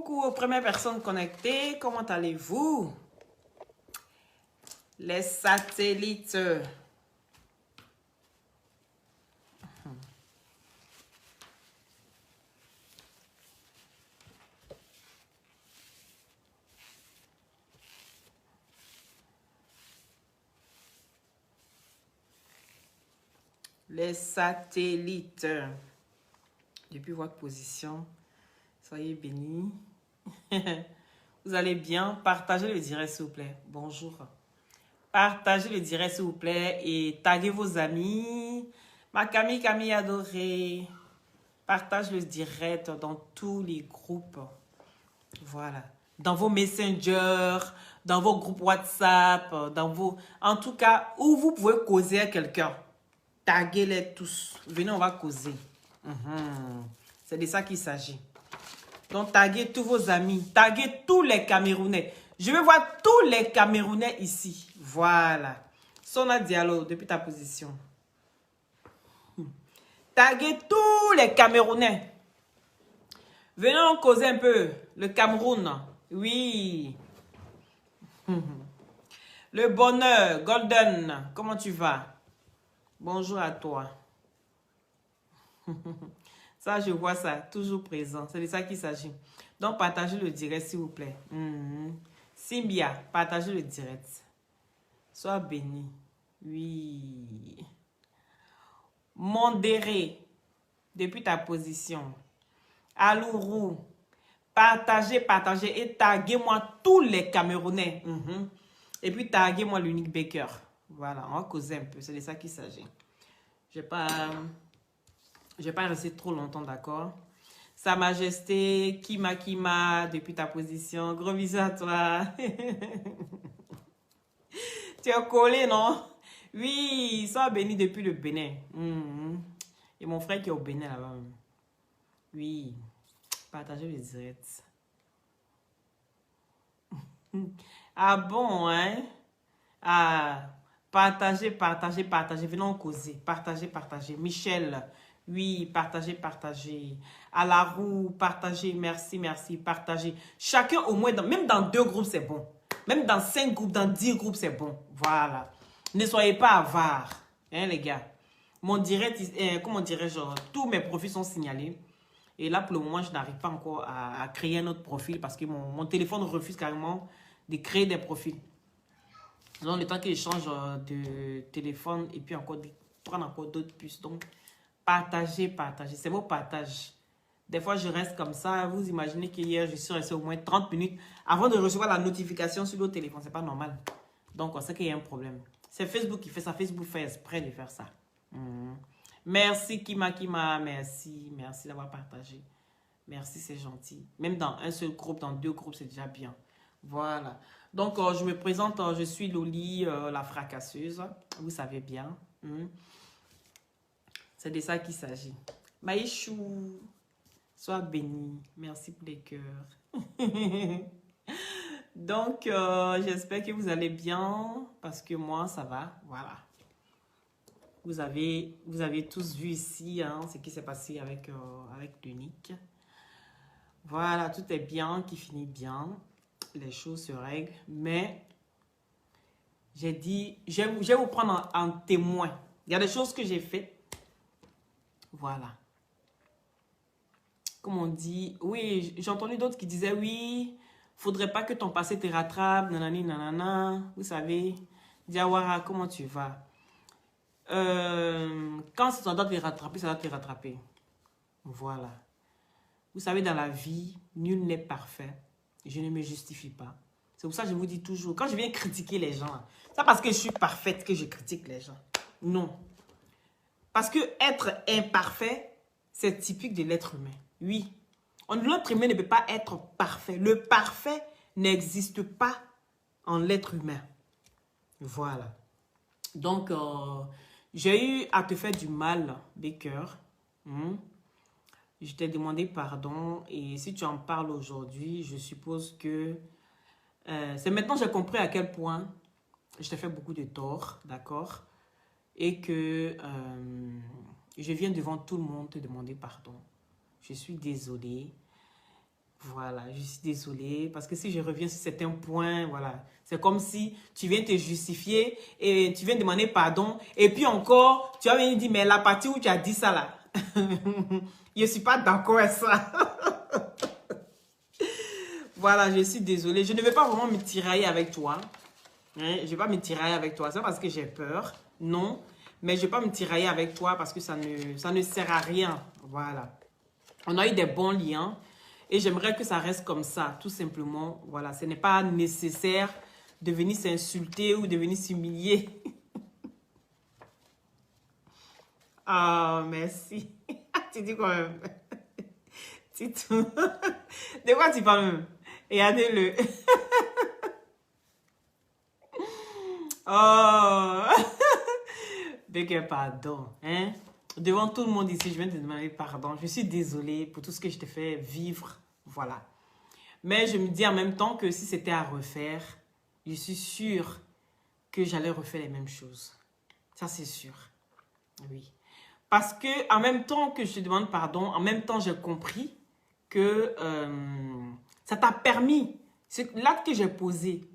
Coucou aux premières personnes connectées, comment allez-vous? Les satellites. Les satellites. Depuis votre position, soyez bénis. Vous allez bien? Partagez le direct, s'il vous plaît. Bonjour. Partagez le direct, s'il vous plaît, et taguez vos amis. Ma Camille adorée. Partage le direct dans tous les groupes. Voilà. Dans vos messengers, dans vos groupes WhatsApp, dans vos... En tout cas, où vous pouvez causer à quelqu'un. Taguez-les tous. Venez, on va causer. C'est de ça qu'il s'agit. Donc, taguez tous vos amis. Taguez tous les Camerounais. Je veux voir tous les Camerounais ici. Voilà. Sona Diallo, depuis ta position. Taguez tous les Camerounais. Venez en causer un peu. Le Cameroun. Oui. Le bonheur. Golden. Comment tu vas? Bonjour à toi. Ça, je vois ça. Toujours présent. C'est de ça qu'il s'agit. Donc, partagez le direct, s'il vous plaît. Simbia, partagez le direct. Sois béni. Oui. Mondéré. Depuis ta position. Alourou. Partagez et taguez-moi tous les Camerounais. Et puis taguez-moi l'unique Baker. Voilà, on va causer un peu. C'est de ça qu'il s'agit. Je vais pas rester trop longtemps, d'accord? Sa Majesté, Kima, depuis ta position. Gros bisous à toi. Tu es collé, non? Oui, sois béni depuis le Bénin. Et mon frère qui est au Bénin là-bas. Oui. Partagez les directs. Ah bon, hein? Ah, partagez. Venons causer. Partagez. Michel, oui, partagez. À la roue, partagez. Merci. Partagez. Chacun au moins, même dans 2 groupes, c'est bon. Même dans 5 groupes, dans 10 groupes, c'est bon. Voilà. Ne soyez pas avares, hein, les gars. Mon direct, comment dirais-je, tous mes profils sont signalés. Et là, pour le moment, je n'arrive pas encore à créer un autre profil parce que mon téléphone refuse carrément de créer des profils. Donc, le temps que je change de téléphone et puis encore prendre encore d'autres puces. Donc, partagez. C'est vos partages. Des fois, je reste comme ça. Vous imaginez qu'hier, je suis resté au moins 30 minutes avant de recevoir la notification sur le téléphone. C'est pas normal. Donc, on sait qu'il y a un problème. C'est Facebook qui fait ça. Facebook fait exprès de faire ça. Merci Kima, merci d'avoir partagé. Merci, c'est gentil. Même dans un seul groupe, dans 2 groupes, c'est déjà bien. Voilà. Donc, je me présente, je suis Loli, la fracasseuse. Vous savez bien. C'est de ça qu'il s'agit. Maïchou, sois béni. Merci pour les cœurs. Donc, j'espère que vous allez bien parce que moi, ça va. Voilà. Vous avez tous vu ici ce qui s'est passé avec l'unique. Voilà, tout est bien, qui finit bien. Les choses se règlent. Mais, j'ai dit, je vais vous prendre en témoin. Il y a des choses que j'ai faites. Voilà. Comme on dit, oui, j'ai entendu d'autres qui disaient, oui, faudrait pas que ton passé te rattrape, nanani, nanana. Vous savez, Diawara, comment tu vas? Quand ça doit te rattraper, ça doit te rattraper. Voilà. Vous savez, dans la vie, nul n'est parfait. Je ne me justifie pas. C'est pour ça que je vous dis toujours, quand je viens critiquer les gens, c'est parce que je suis parfaite que je critique les gens. Non. Parce que être imparfait, c'est typique de l'être humain. Oui. L'être humain ne peut pas être parfait. Le parfait n'existe pas en l'être humain. Voilà. Donc, j'ai eu à te faire du mal, Baker. Je t'ai demandé pardon. Et si tu en parles aujourd'hui, je suppose que... c'est maintenant que j'ai compris à quel point je t'ai fait beaucoup de tort, d'accord? Et que je viens devant tout le monde te demander pardon. Je suis désolée. Voilà, je suis désolée parce que si je reviens sur certains points, voilà, c'est comme si tu viens te justifier et tu viens demander pardon et puis encore, tu vas venir dire, mais la partie où tu as dit ça là, je ne suis pas d'accord avec ça. Voilà, je suis désolée. Je ne vais pas vraiment me tirailler avec toi. Hein? Je ne vais pas me tirailler avec toi. C'est parce que j'ai peur. Non. Mais je ne vais pas me tirailler avec toi parce que ça ne sert à rien. Voilà. On a eu des bons liens. Et j'aimerais que ça reste comme ça. Tout simplement. Voilà. Ce n'est pas nécessaire de venir s'insulter ou de venir s'humilier. Ah, merci. Tu dis quand même. Titou. De quoi tu parles même? Regardez-le. Oh. Big pardon. Hein? Devant tout le monde ici, je viens de te demander pardon. Je suis désolée pour tout ce que je t'ai fait vivre. Voilà. Mais je me dis en même temps que si c'était à refaire, je suis sûre que j'allais refaire les mêmes choses. Ça, c'est sûr. Oui. Parce que en même temps que je te demande pardon, en même temps, j'ai compris que ça t'a permis. L'acte que j'ai posé,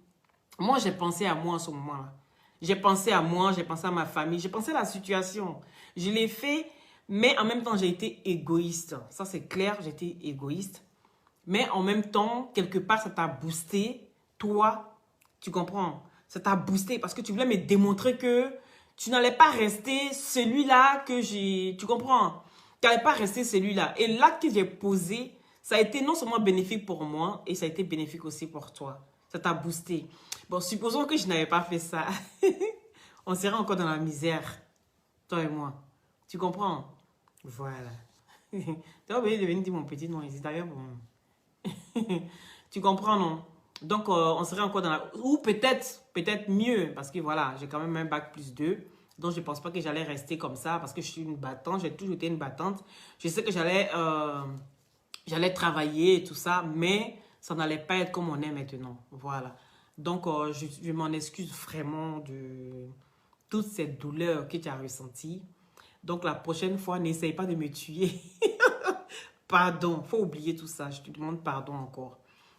moi, j'ai pensé à moi en ce moment-là. J'ai pensé à moi, j'ai pensé à ma famille, j'ai pensé à la situation. Je l'ai fait, mais en même temps, j'ai été égoïste. Ça, c'est clair, j'ai été égoïste. Mais en même temps, quelque part, ça t'a boosté. Toi, tu comprends? Ça t'a boosté parce que tu voulais me démontrer que tu n'allais pas rester celui-là que j'ai... Tu comprends? Tu n'allais pas rester celui-là. Et l'acte que j'ai posé, ça a été non seulement bénéfique pour moi, et ça a été bénéfique aussi pour toi. Ça t'a boosté. Bon, supposons que je n'avais pas fait ça. On serait encore dans la misère. Toi et moi. Tu comprends? Voilà. Tu as oublié de venir dire mon petit nom ici. D'ailleurs, bon. Tu comprends, non? Donc, on serait encore dans la... Ou peut-être mieux. Parce que voilà, j'ai quand même un bac plus 2. Donc, je ne pense pas que j'allais rester comme ça. Parce que je suis une battante. J'ai toujours été une battante. Je sais que j'allais travailler et tout ça. Mais ça n'allait pas être comme on est maintenant. Voilà. Donc, je m'en excuse vraiment de toute cette douleur que tu as ressentie. Donc, la prochaine fois, n'essaye pas de me tuer. Pardon, il faut oublier tout ça. Je te demande pardon encore.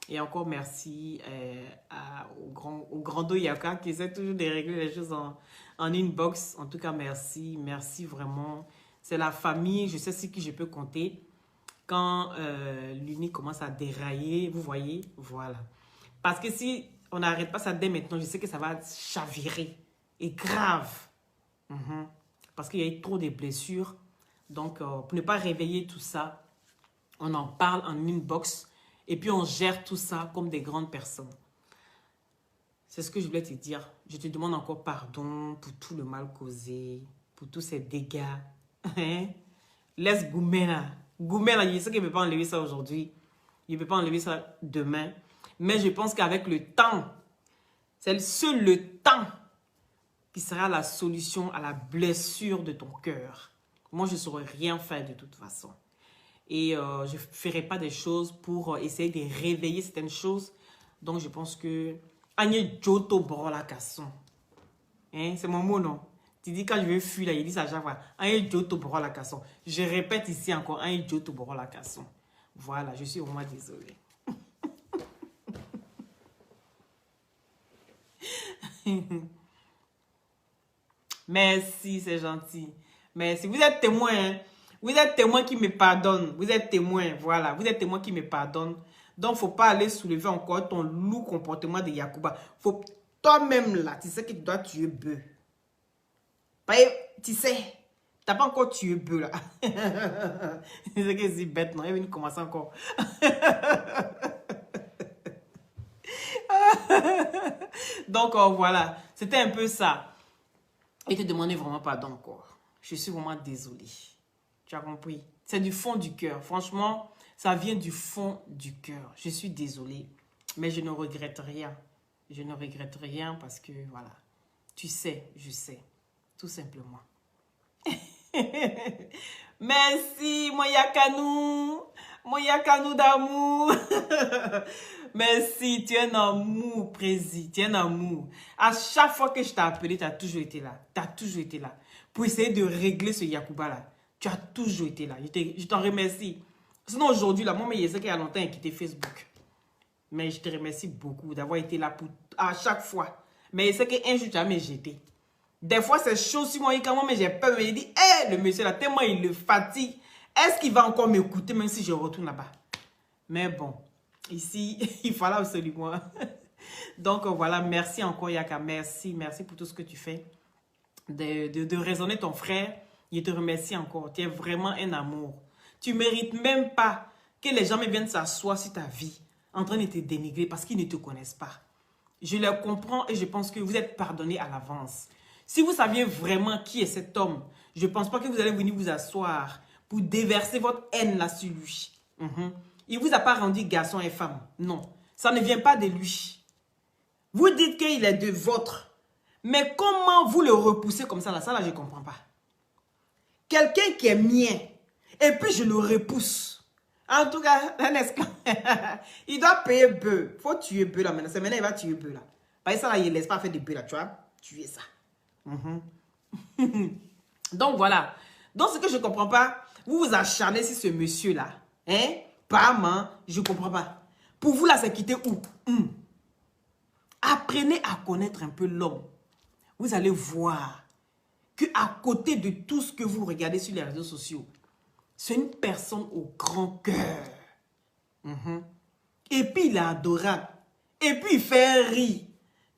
Et encore merci au grand Doyaka qui essaie toujours de régler les choses en inbox. En tout cas, merci. Merci vraiment. C'est la famille. Je sais sur qui je peux compter. Quand l'uni commence à dérailler, vous voyez, voilà. Parce que si on n'arrête pas ça dès maintenant, je sais que ça va chavirer. Et grave. Parce qu'il y a eu trop de blessures. Donc, pour ne pas réveiller tout ça, on en parle en inbox. Et puis, on gère tout ça comme des grandes personnes. C'est ce que je voulais te dire. Je te demande encore pardon pour tout le mal causé, pour tous ces dégâts. Hein? Laisse Goumena. Goumena, je sais qu'il ne peut pas enlever ça aujourd'hui. Il ne peut pas enlever ça demain. Mais je pense qu'avec le temps, c'est seul le temps qui sera la solution à la blessure de ton cœur. Moi, je ne saurais rien faire de toute façon. Et je ne ferai pas des choses pour essayer de réveiller certaines choses. Donc, je pense que... Agnès Joto Borola Kasson. Hein? C'est mon mot, non? Tu dis quand je vais fuir, là, il dit ça à chaque fois. Agnès Joto Borola Kasson. Je répète ici encore. Agnès Joto Borola Kasson. Voilà, je suis vraiment désolée. Merci, c'est gentil. Merci. Vous êtes témoin, hein? Vous êtes témoin qui me pardonne. Vous êtes témoin, voilà. Vous êtes témoin qui me pardonne. Donc, il ne faut pas aller soulever encore ton lourd comportement de Yacouba. Faut toi-même, là, tu sais que tu dois tuer bœuf. Tu sais, tu n'as pas encore tué bœuf, là. C'est que c'est bête, non? Il vient de commencer encore. Donc, voilà. C'était un peu ça. Et te demander vraiment pardon encore. Je suis vraiment désolée. Tu as compris? C'est du fond du cœur. Franchement, ça vient du fond du cœur. Je suis désolée. Mais je ne regrette rien. Je ne regrette rien parce que, voilà. Tu sais, je sais. Tout simplement. Merci, mon Yakanou. Mon Yakanou d'amour. Merci, tu es un amour, Prési. Tu es un amour. À chaque fois que je t'ai appelé, tu as toujours été là. Tu as toujours été là. Pour essayer de régler ce Yacouba là. Tu as toujours été là. Je t'en remercie. Sinon, aujourd'hui, là, moi, je sais qu'il y a longtemps, il a quitté Facebook. Mais je te remercie beaucoup d'avoir été là pour, à chaque fois. Mais je sais qu'un jour, tu as me jeté. Des fois, c'est chaud sur moi, quand moi, j'ai peur. Mais il dit, hé, le monsieur là, tellement il le fatigue. Est-ce qu'il va encore m'écouter, même si je retourne là-bas? Mais bon, ici, il fallait absolument. Donc, voilà, merci encore, Yaka. Merci, merci pour tout ce que tu fais. De raisonner ton frère. Je te remercie encore. Tu es vraiment un amour. Tu ne mérites même pas que les gens viennent s'asseoir sur ta vie en train de te dénigrer parce qu'ils ne te connaissent pas. Je les comprends et je pense que vous êtes pardonné à l'avance. Si vous saviez vraiment qui est cet homme, je ne pense pas que vous allez venir vous asseoir pour déverser votre haine là sur lui. Il ne vous a pas rendu garçon et femme. Non, ça ne vient pas de lui. Vous dites qu'il est de votre. Mais comment vous le repoussez comme ça là? Ça là, je ne comprends pas. Quelqu'un qui est mien, et puis je le repousse. En tout cas, un esclave, il doit payer bœuf. Il faut tuer bœuf là maintenant. C'est maintenant il va tuer bœuf là. Parce que ça là, il ne laisse pas faire de bœuf là, tu vois. Tuer ça. Donc voilà. Donc ce que je ne comprends pas, vous vous acharnez sur ce monsieur là. Hein? Pas moi, je ne comprends pas. Pour vous là, c'est quitter où? Apprenez à connaître un peu l'homme. Vous allez voir qu'à côté de tout ce que vous regardez sur les réseaux sociaux, c'est une personne au grand cœur. Et puis, il est adorable. Et puis, il fait rire.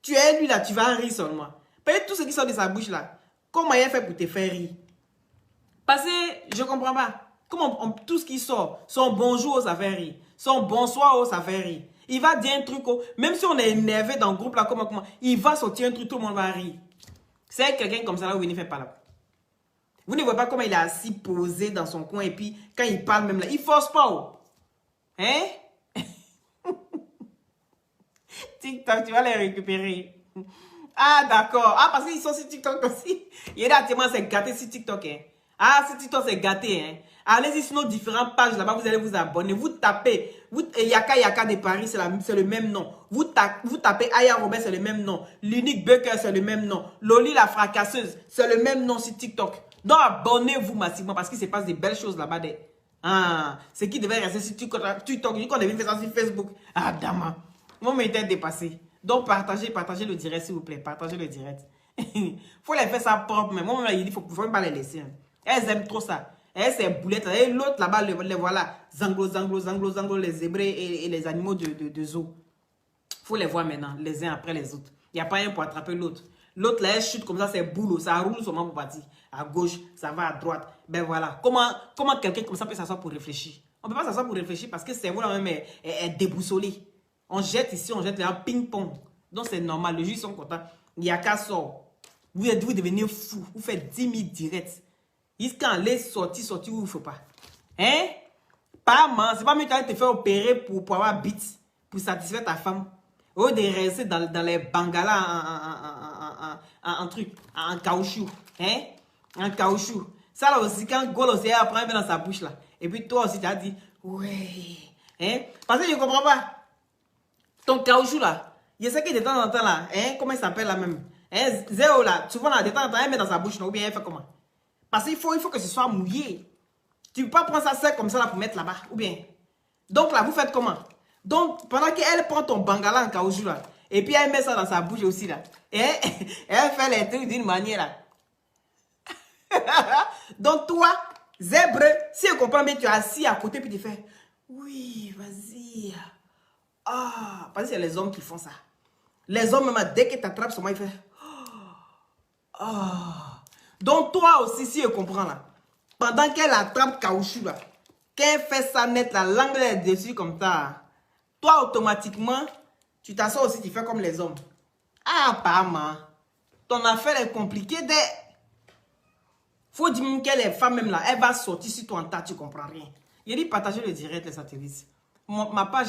Tu es lui là, tu vas rire seulement. Parce que tout ce qui sort de sa bouche là, comment il a fait pour te faire rire? Parce que je ne comprends pas. Comment tout ce qui sort, son bonjour, ça fait rire. Son bonsoir, ça fait rire. Il va dire un truc, même si on est énervé dans le groupe là, comment, il va sortir un truc, tout le monde va rire. C'est quelqu'un comme ça là où il ne fait pas là. Vous ne voyez pas comment il est assis posé dans son coin et puis quand il parle même là, il force pas. Hein? TikTok, tu vas les récupérer. Ah d'accord. Ah parce qu'ils sont sur TikTok aussi. Il y a tellement c'est gâté sur TikTok. Hein? Ah sur TikTok c'est gâté. Hein? Allez-y sur nos différentes pages là-bas, vous allez vous abonner. Vous tapez Yaka de Paris, c'est le même nom. Vous tapez Aya Robert, c'est le même nom. L'unique Bucker, c'est le même nom. Loli la fracasseuse, c'est le même nom sur TikTok. Donc abonnez-vous massivement parce qu'il se passe des belles choses là-bas. Ah, ce qui devait rester sur TikTok, qu'on devait faire ça sur Facebook. Ah, dama. Moi, mes têtes dépassées. Donc partagez le direct s'il vous plaît. Partagez le direct. Faut les faire ça propre. Mais moi, il dit faut même pas les laisser. Hein. Elles aiment trop ça. Elles, c'est boulettes. Et l'autre là-bas, les voilà. Zanglo, les zèbres et les animaux de zoo. Faut les voir maintenant, les uns après les autres. Il n'y a pas un pour attraper l'autre. L'autre là, elle chute comme ça, c'est boulot. Ça roule seulement pour partir. À gauche, ça va à droite. Ben voilà. Comment quelqu'un comme ça peut s'asseoir pour réfléchir? On ne peut pas s'asseoir pour réfléchir parce que le cerveau là-même est déboussolé. On jette ici, on jette là, ping-pong. Donc c'est normal, les juges sont contents. Il n'y a qu'à sortir. Vous devenez fou. Vous faites 10 000 directs. Jusqu'à aller sortir où il ne faut pas. Hein? Pas man, c'est pas mieux que tu te faire opérer pour avoir bite, pour satisfaire ta femme. Au lieu de rester dans les bangalas en truc, en caoutchouc. Hein? En caoutchouc. Ça là aussi, quand Golo aussi apprend dans sa bouche là. Et puis toi aussi, tu as dit, ouais. Hein? Parce que je ne comprends pas. Ton caoutchouc là, je sais que de temps en temps là, hein? Comment il s'appelle là même? Hein? Zéro là, souvent là, de temps en temps, elle met dans sa bouche, non? Ou bien elle fait comment? Parce qu'il faut que ce soit mouillé. Tu ne peux pas prendre ça sec comme ça là pour mettre là-bas. Ou bien. Donc là, vous faites comment? Donc, pendant qu'elle prend ton bangala en caoutchouc là, et puis elle met ça dans sa bouche aussi là, et elle fait les trucs d'une manière là. Donc toi, zèbre, si je comprends bien, tu es assis à côté puis tu fais, oui, vas-y. Ah, parce que c'est les hommes qui font ça. Les hommes, même dès qu'ils t'attrapent, ils font, ah. Donc toi aussi, si je comprends là, pendant qu'elle attrape caoutchouc là, qu'elle fait ça net, la langue est dessus comme ça, toi automatiquement, tu t'assois aussi, tu fais comme les hommes. Ah, pas moi. Ton affaire est compliquée. Faut dire qu'elle est femme même là, elle va sortir sur ton tas, tu comprends rien. Il dit partager le direct, les satellites. Ma page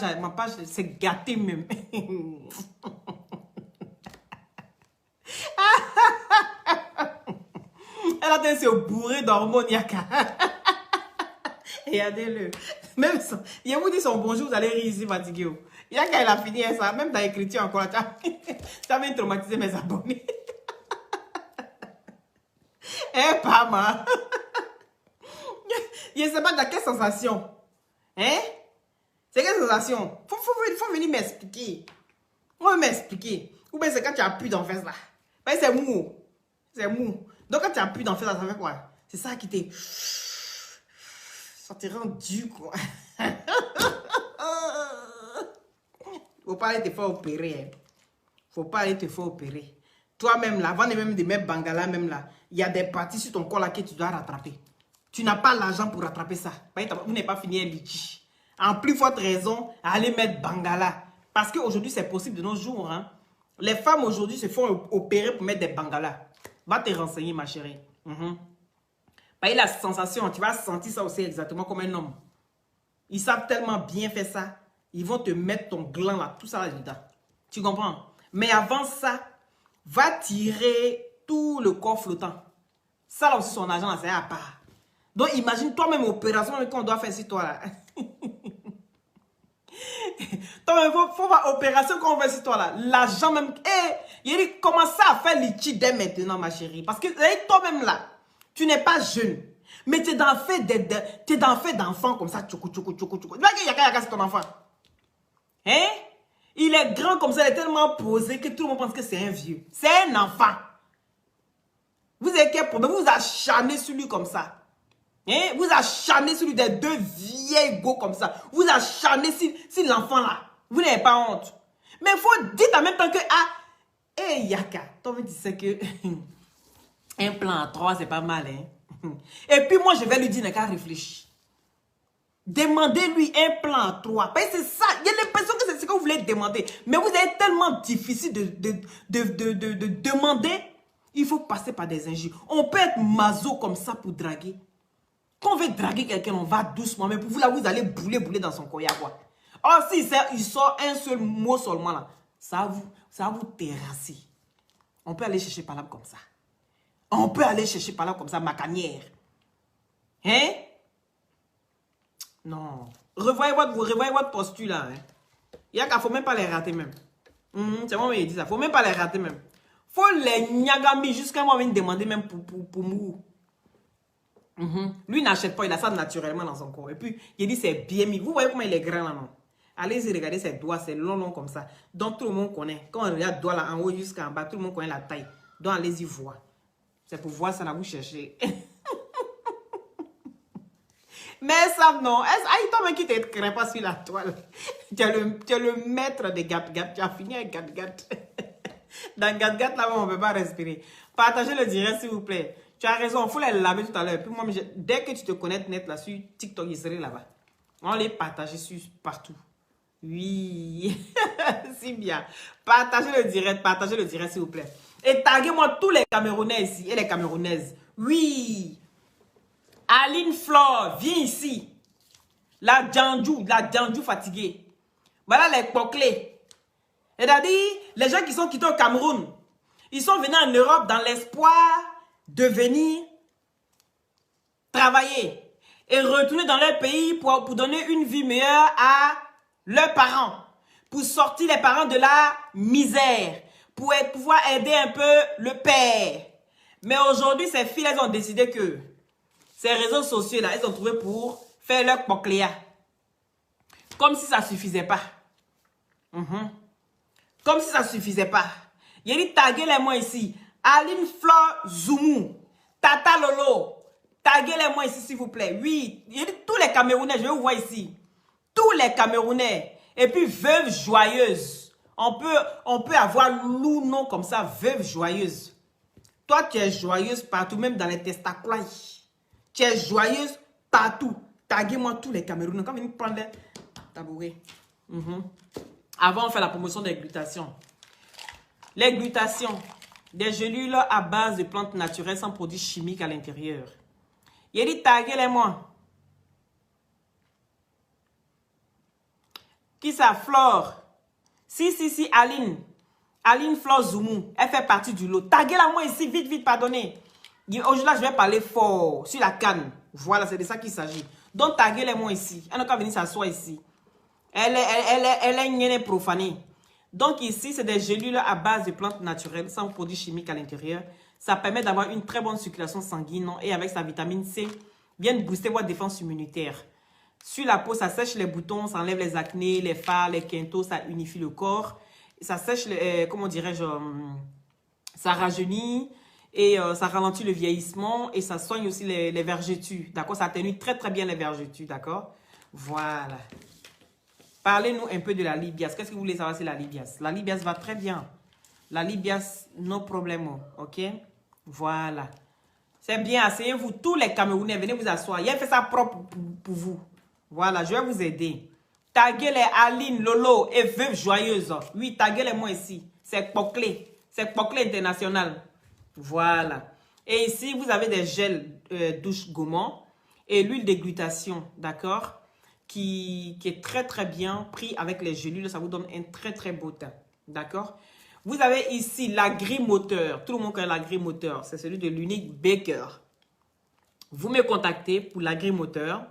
c'est gâté même. Elle a été se bourrer d'hormones, Yaka. Regardez-le. Même ça. Il vous dit son bonjour, vous allez rire ici, fatigué. Yaka, elle a fini ça. Même dans l'écriture encore, tu as même traumatisé mes abonnés. Eh, pas moi. Je ne sais pas dans quelle sensation. Hein? C'est quelle sensation? Faut venir m'expliquer. On va m'expliquer. Ou bien c'est quand tu appuies dans le fesse là. Ben, c'est mou. C'est mou. Donc quand tu appuies dans le fesse là, ça fait quoi? C'est ça qui t'est... Ça te rend dur quoi. Faut pas aller te faire opérer. Hein. Faut pas aller te faire opérer. Toi-même là, avant même de mettre Bangala même là, il y a des parties sur ton corps là que tu dois rattraper. Tu n'as pas l'argent pour rattraper ça. Vous n'avez pas fini un litige. En plus forte raison, allez mettre Bangala. Parce qu'aujourd'hui, c'est possible de nos jours. Hein. Les femmes aujourd'hui se font opérer pour mettre des Bangalas. Va te renseigner, ma chérie. La sensation, tu vas sentir ça aussi exactement comme un homme. Ils savent tellement bien faire ça. Ils vont te mettre ton gland là, tout ça là-dedans. Tu comprends? Mais avant ça, va tirer tout le corps flottant. Ça là aussi, son argent, c'est à part. Donc, imagine toi-même opération qu'on doit faire sur toi là. Toi-même, faut voir opération qu'on fait sur toi là. L'argent même. Il dit, commence à faire litige dès maintenant, ma chérie. Parce que toi-même là, tu n'es pas jeune. Mais tu es dans le fait d'enfant comme ça. Tchoukou. Yaka, c'est ton enfant. Hein? Il est grand comme ça, il est tellement posé que tout le monde pense que c'est un vieux. C'est un enfant. Vous avez quel problème? Vous acharnez sur lui comme ça. Hein? Vous acharnez sur lui des deux vieilles go comme ça. Vous acharnez sur l'enfant là. Vous n'avez pas honte. Mais il faut dire en même temps que... Yaka, toi tu sais que... un plan à 3, c'est pas mal. Hein? Et puis moi, je vais lui dire, n'a qu'à réfléchir. Demandez-lui un plan à 3. C'est ça. Il y a l'impression que c'est ce que vous voulez demander. Mais vous êtes tellement difficile de demander. Il faut passer par des injures. On peut être maso comme ça pour draguer. Quand on veut draguer quelqu'un, on va doucement. Mais pour vous, là, vous allez bouler dans son collier, quoi. Oh, si il sort un seul mot seulement, là, ça va vous terrasser. On peut aller chercher par là comme ça. On peut aller chercher par là comme ça, ma canière. Hein? Non. Revoyez votre posture, là. Hein? Il y a qu'il faut même pas les rater, même. C'est moi qui dis ça. Faut même pas les rater, même. Faut les nyagami jusqu'à moi venir demander même pour mou. Lui n'achète pas, il a ça naturellement dans son corps. Et puis, il dit c'est bien mis. Vous voyez comment il est grand là, non? Allez-y, regardez ses doigts, c'est long comme ça. Donc, tout le monde connaît. Quand on regarde doigts là en haut jusqu'en bas, tout le monde connaît la taille. Donc, allez-y voir. C'est pour voir ça là, vous cherchez. Mais ça, non. Toi-même qui te crée pas sur la toile. Tu es le maître de gat-gat. Tu as fini avec gat-gat. Dans gat-gat, là, on ne peut pas respirer. Partagez le direct, s'il vous plaît. Tu as raison, il faut les laver tout à l'heure. Puis moi, dès que tu te connectes net là sur TikTok, ils seraient là-bas. On les partage partout. Oui. Si bien. Partagez le direct, s'il vous plaît. Et taguez-moi tous les Camerounais ici et les Camerounaises. Oui. Aline Flore, viens ici. La Djandjou fatiguée. Voilà les poclés. C'est-à-dire, les gens qui sont quittés au Cameroun, ils sont venus en Europe dans l'espoir de venir travailler et retourner dans leur pays pour donner une vie meilleure à leurs parents, pour sortir les parents de la misère, pour pouvoir aider un peu le père. Mais aujourd'hui, ces filles, elles ont décidé que ces réseaux sociaux, là, elles ont trouvé pour faire leur pocléa. Comme si ça ne suffisait pas. Comme si ça ne suffisait pas. Il a dit, taguez-les-moi ici. Aline Flore Zoumou. Tata Lolo. Taguez-les-moi ici, s'il vous plaît. Oui, il a dit, tous les Camerounais, je vais vous voir ici. Tous les Camerounais. Et puis, veuve joyeuse. On peut avoir nom comme ça, veuve joyeuse. Toi, tu es joyeuse partout, même dans les testacolas. Tu es joyeuse partout. Taguez-moi tous les Camerounais. Quand vous prendre les tabourets. Avant, on fait la promotion des glutations. Les glutations, des gélules à base de plantes naturelles sans produits chimiques à l'intérieur. Il a dit taguez-les-moi. Qui ça? Flore. Si, Aline. Aline Flore Zoumou. Elle fait partie du lot. Taguez-la-moi ici, vite, pardonnez. Aujourd'hui, là, je vais parler fort sur la canne. Voilà, c'est de ça qu'il s'agit. Donc, taguez-les-moi ici. Elle n'a qu'à venir s'asseoir ici. Elle est une profanée. Donc, ici, c'est des gélules à base de plantes naturelles sans produits chimiques à l'intérieur. Ça permet d'avoir une très bonne circulation sanguine et avec sa vitamine C, bien booster votre défense immunitaire. Sur la peau, ça sèche les boutons, ça enlève les acnés, les fards, les quintos, ça unifie le corps. Ça sèche, comment dirais-je, ça rajeunit et ça ralentit le vieillissement et ça soigne aussi les vergetures. D'accord? Ça atténue très très bien les vergetures. D'accord? Voilà. Parlez-nous un peu de la Libias. Qu'est-ce que vous voulez savoir sur la Libias? La Libias va très bien. La Libias, no problème. Ok? Voilà. C'est bien, asseyez-vous. Tous les Camerounais, venez vous asseoir. Il a fait ça propre pour vous. Voilà, je vais vous aider. Taguez les Aline, Lolo et Veuve Joyeuse. Oui, taguez-les moi ici. C'est Poclé. C'est Poclé International. Voilà. Et ici, vous avez des gels douche gourmand et l'huile déglutation, d'accord? Qui est très très bien pris avec les gélules. Ça vous donne un très très beau teint. D'accord? Vous avez ici l'agri-moteur. Tout le monde connaît l'agri-moteur. C'est celui de l'Unique Baker. Vous me contactez pour l'agri-moteur.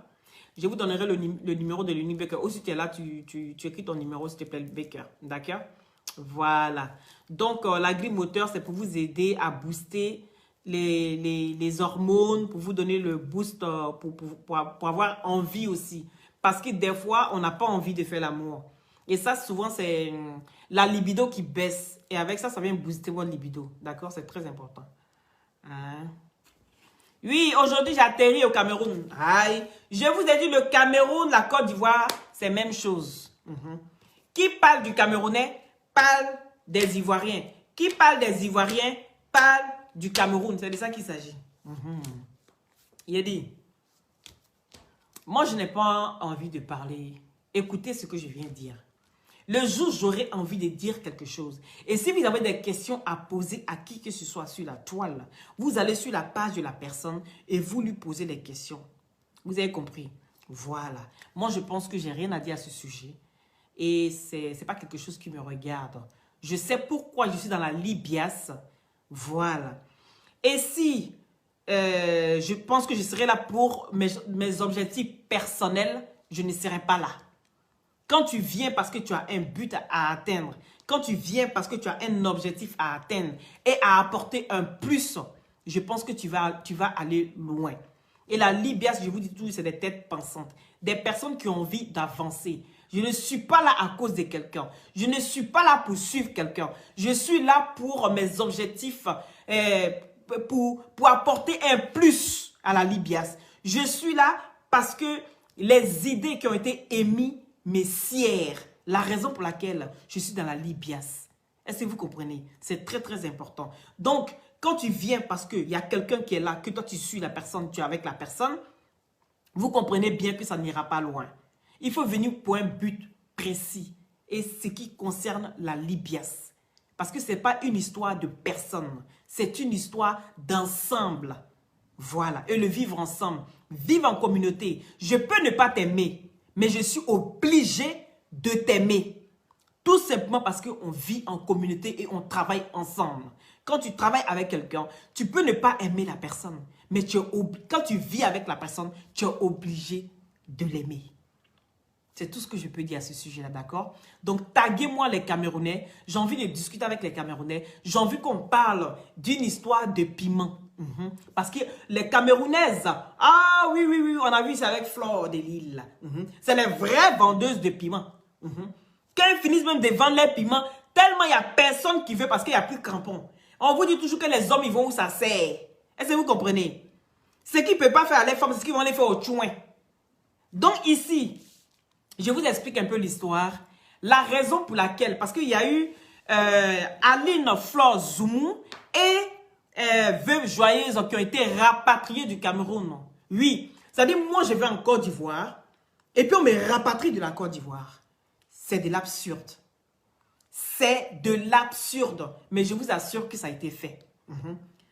Je vous donnerai le numéro de l'Unique Baker. Ou si tu es là, tu écris ton numéro, s'il te plaît, Baker. D'accord? Voilà. Donc, l'agri-moteur, c'est pour vous aider à booster les hormones, pour vous donner le boost, pour avoir envie aussi. Parce que des fois, on n'a pas envie de faire l'amour. Et ça, souvent, c'est la libido qui baisse. Et avec ça, ça vient booster votre libido. D'accord? C'est très important. Hein? Oui, aujourd'hui, j'ai atterri au Cameroun. Aïe. Je vous ai dit, le Cameroun, la Côte d'Ivoire, c'est la même chose. Qui parle du Camerounais, parle des Ivoiriens. Qui parle des Ivoiriens, parle du Cameroun. C'est de ça qu'il s'agit. Il a dit... Moi, je n'ai pas envie de parler. Écoutez ce que je viens de dire. Le jour où j'aurai envie de dire quelque chose, et si vous avez des questions à poser à qui que ce soit sur la toile, vous allez sur la page de la personne et vous lui posez les questions. Vous avez compris? Voilà. Moi, je pense que j'ai rien à dire à ce sujet. Et ce n'est pas quelque chose qui me regarde. Je sais pourquoi je suis dans la Libias. Voilà. Et si... je pense que je serai là pour mes objectifs personnels, je ne serai pas là. Quand tu viens parce que tu as un but à atteindre, quand tu viens parce que tu as un objectif à atteindre et à apporter un plus, je pense que tu vas aller loin. Et la Libias, je vous dis toujours, c'est des têtes pensantes, des personnes qui ont envie d'avancer. Je ne suis pas là à cause de quelqu'un. Je ne suis pas là pour suivre quelqu'un. Je suis là pour mes objectifs pour apporter un plus à la Libias. Je suis là parce que les idées qui ont été émises me sièrent. La raison pour laquelle je suis dans la Libias. Est-ce que vous comprenez? C'est très très important. Donc, quand tu viens parce qu'il y a quelqu'un qui est là, que toi tu suis la personne, tu es avec la personne, vous comprenez bien que ça n'ira pas loin. Il faut venir pour un but précis. Et ce qui concerne la Libias. Parce que ce n'est pas une histoire de personne. C'est une histoire d'ensemble. Voilà. Et le vivre ensemble. Vivre en communauté. Je peux ne pas t'aimer. Mais je suis obligé de t'aimer. Tout simplement parce qu'on vit en communauté et on travaille ensemble. Quand tu travailles avec quelqu'un, tu peux ne pas aimer la personne. Mais quand tu vis avec la personne, tu es obligé de l'aimer. C'est tout ce que je peux dire à ce sujet-là, d'accord? Donc, taguez-moi les Camerounais. J'ai envie de discuter avec les Camerounais. J'ai envie qu'on parle d'une histoire de piment. Parce que les Camerounaises, ah oui, oui, oui, on a vu ça avec Flore de Lille. C'est les vraies vendeuses de piment. Quand elles finissent même de vendre les piments, tellement il n'y a personne qui veut parce qu'il n'y a plus de crampons. On vous dit toujours que les hommes, ils vont où ça sert. Est-ce que vous comprenez? Ce qu'ils ne peuvent pas faire à les femmes, c'est ce qu'ils vont les faire au chouin. Donc ici, je vous explique un peu l'histoire. La raison pour laquelle, parce qu'il y a eu Aline Flore Zoumou et Veuve Joyeuse qui ont été rapatriés du Cameroun. Oui, c'est-à-dire moi je vais en Côte d'Ivoire et puis on me rapatrie de la Côte d'Ivoire. C'est de l'absurde. C'est de l'absurde. Mais je vous assure que ça a été fait.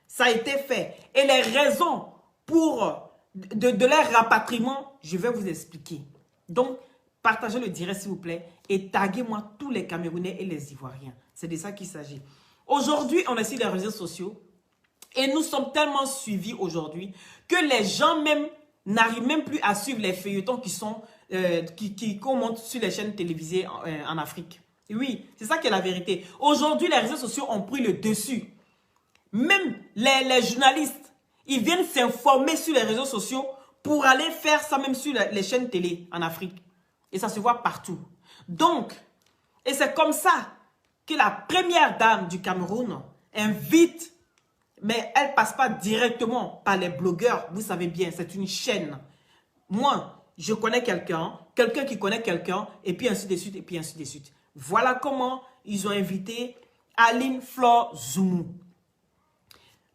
Ça a été fait. Et les raisons pour de leur rapatriement, je vais vous expliquer. Donc, partagez le direct s'il vous plaît et taguez-moi tous les Camerounais et les Ivoiriens. C'est de ça qu'il s'agit. Aujourd'hui, on est sur les réseaux sociaux et nous sommes tellement suivis aujourd'hui que les gens même n'arrivent même plus à suivre les feuilletons qu'on monte sur les chaînes télévisées en Afrique. Et oui, c'est ça qui est la vérité. Aujourd'hui, les réseaux sociaux ont pris le dessus. Même les journalistes, ils viennent s'informer sur les réseaux sociaux pour aller faire ça même sur les chaînes télé en Afrique. Et ça se voit partout. Donc, et c'est comme ça que la première dame du Cameroun invite, mais elle ne passe pas directement par les blogueurs. Vous savez bien, c'est une chaîne. Moi, je connais quelqu'un qui connaît quelqu'un, et puis ainsi de suite, et puis ainsi de suite. Voilà comment ils ont invité Aline Flor Zoumou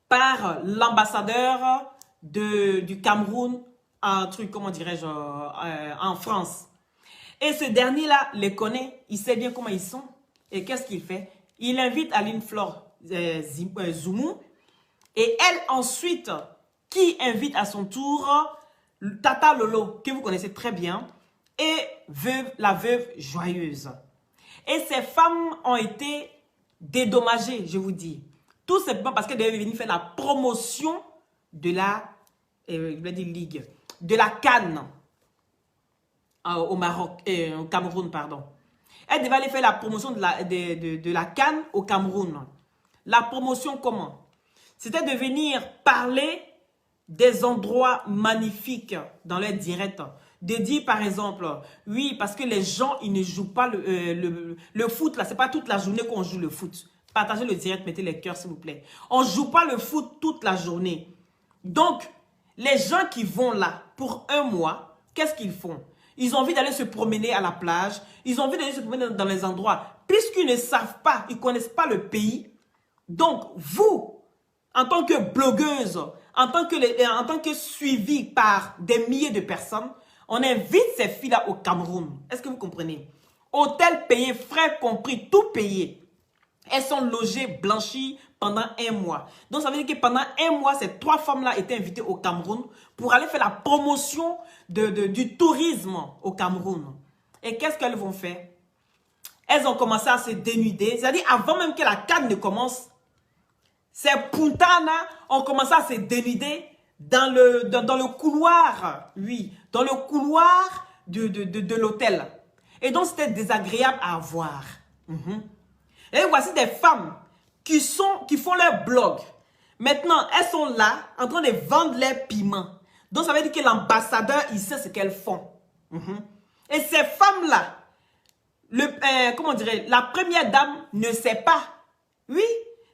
par l'ambassadeur du Cameroun, un truc, comment dirais-je, en France. Et ce dernier-là les connaît, il sait bien comment ils sont. Et qu'est-ce qu'il fait? Il invite Aline Flor Zoumou. Et elle ensuite, qui invite à son tour Tata Lolo, que vous connaissez très bien, et la veuve joyeuse. Et ces femmes ont été dédommagées, je vous dis. Tout simplement parce qu'elles devaient venir faire la promotion de la Ligue, de la CAN au Maroc, au Cameroun, pardon. Elle devait aller faire la promotion de la CAN au Cameroun. La promotion comment? C'était de venir parler des endroits magnifiques dans les directs. De dire par exemple, oui, parce que les gens, ils ne jouent pas le foot, là, c'est pas toute la journée qu'on joue le foot. Partagez le direct, mettez les cœurs s'il vous plaît. On ne joue pas le foot toute la journée. Donc, les gens qui vont là pour un mois, qu'est-ce qu'ils font? Ils ont envie d'aller se promener à la plage, ils ont envie d'aller se promener dans les endroits. Puisqu'ils ne savent pas, ils ne connaissent pas le pays. Donc, vous, en tant que blogueuse, en tant que suivi par des milliers de personnes, on invite ces filles-là au Cameroun. Est-ce que vous comprenez? Hôtel payé, frais compris, tout payé. Elles sont logées, blanchies pendant un mois. Donc, ça veut dire que pendant un mois, ces trois femmes-là étaient invitées au Cameroun pour aller faire la promotion du tourisme au Cameroun. Et qu'est-ce qu'elles vont faire? Elles ont commencé à se dénuder. C'est-à-dire, avant même que la CAN ne commence, ces puntanas ont commencé à se dénuder dans le couloir. Oui, dans le couloir de l'hôtel. Et donc, c'était désagréable à voir. Et voici des femmes qui font leur blog. Maintenant, elles sont là en train de vendre leurs piments. Donc, ça veut dire que l'ambassadeur, il sait ce qu'elles font. Et ces femmes-là, comment dirais, la première dame ne sait pas. Oui,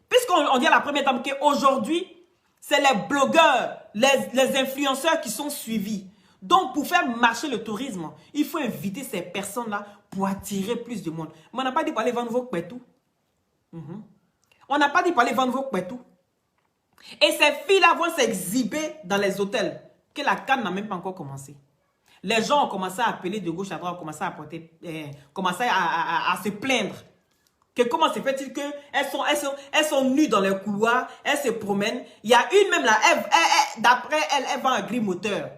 puisqu'on dit à la première dame qu'aujourd'hui, c'est les blogueurs, les influenceurs qui sont suivis. Donc, pour faire marcher le tourisme, il faut inviter ces personnes-là pour attirer plus de monde. Mais on n'a pas dit pour aller vendre vos pétous. On n'a pas dit pour aller vendre vos pétous. Et ces filles-là vont s'exhiber dans les hôtels, que la CAN n'a même pas encore commencé. Les gens ont commencé à appeler de gauche à droite, ont commencé à porter, commencé à se plaindre. Que comment se fait-il qu'elles sont nues dans les couloirs, elles se promènent. Il y a une même là, d'après elle vend un grimoteur.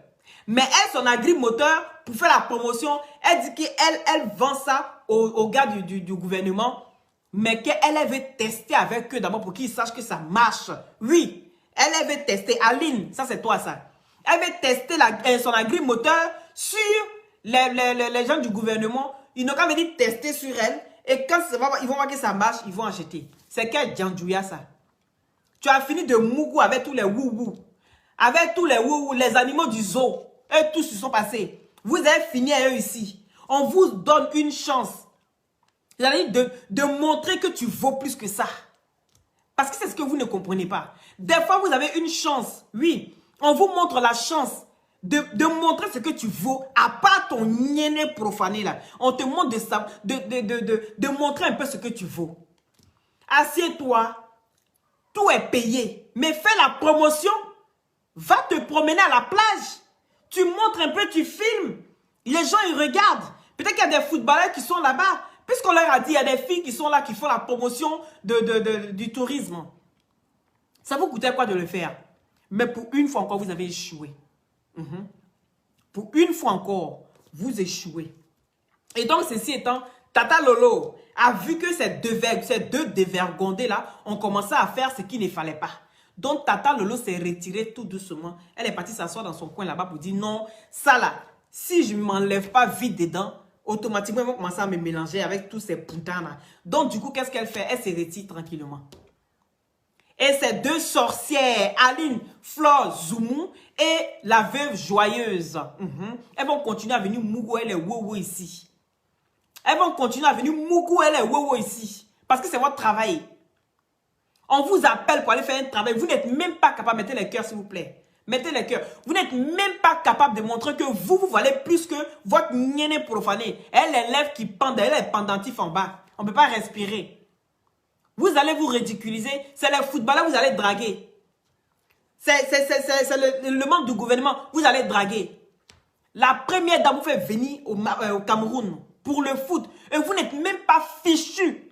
Mais elle, son agrimoteur, pour faire la promotion, elle dit qu'elle vend ça aux gars du gouvernement, mais qu'elle veut tester avec eux d'abord pour qu'ils sachent que ça marche. Oui, elle veut tester. Aline, ça c'est toi ça. Elle veut tester son agrimoteur sur les gens du gouvernement. Ils n'ont qu'à venir tester sur elle. Et quand ils vont voir que ça marche, ils vont acheter. C'est quel Djandjouya ça? Tu as fini de mougou avec tous les wou-wou. Avec tous les wou-wou, les animaux du zoo. Eux tous se sont passés. Vous avez fini à eux ici. On vous donne une chance. C'est-à-dire de montrer que tu vaux plus que ça. Parce que c'est ce que vous ne comprenez pas. Des fois, vous avez une chance. Oui, on vous montre la chance de montrer ce que tu vaux. À part ton niainé profané là. On te montre de montrer un peu ce que tu vaux. Assieds-toi. Tout est payé. Mais fais la promotion. Va te promener à la plage. Tu montres un peu, tu filmes. Les gens, ils regardent. Peut-être qu'il y a des footballeurs qui sont là-bas. Puisqu'on leur a dit, il y a des filles qui sont là, qui font la promotion du tourisme. Ça vous coûtait quoi de le faire? Mais pour une fois encore, vous avez échoué. Pour une fois encore, vous échouez. Et donc, ceci étant, Tata Lolo a vu que ces deux dévergondés-là ont commencé à faire ce qu'il ne fallait pas. Donc, Tata Lolo s'est retirée tout doucement. Elle est partie s'asseoir dans son coin là-bas pour dire non, ça là, si je ne m'enlève pas vite dedans, automatiquement, ils vont commencer à me mélanger avec tous ces putains là. Donc, du coup, qu'est-ce qu'elle fait? Elle se retire tranquillement. Et ces deux sorcières, Aline Flore Zoumou et la veuve joyeuse, elles vont continuer à venir mougouer les wowo ici. Elles vont continuer à venir mougouer les wowo ici. Parce que c'est votre travail. On vous appelle pour aller faire un travail. Vous n'êtes même pas capable. Mettez les cœurs, s'il vous plaît. Mettez les cœurs. Vous n'êtes même pas capable de montrer que vous valez plus que votre niéné profané. Elle, les lèvres qui pendent, elle est pendentif en bas. On ne peut pas respirer. Vous allez vous ridiculiser. C'est les footballeurs, vous allez draguer. C'est le membre du gouvernement, vous allez draguer. La première dame vous fait venir au Cameroun pour le foot. Et vous n'êtes même pas fichu.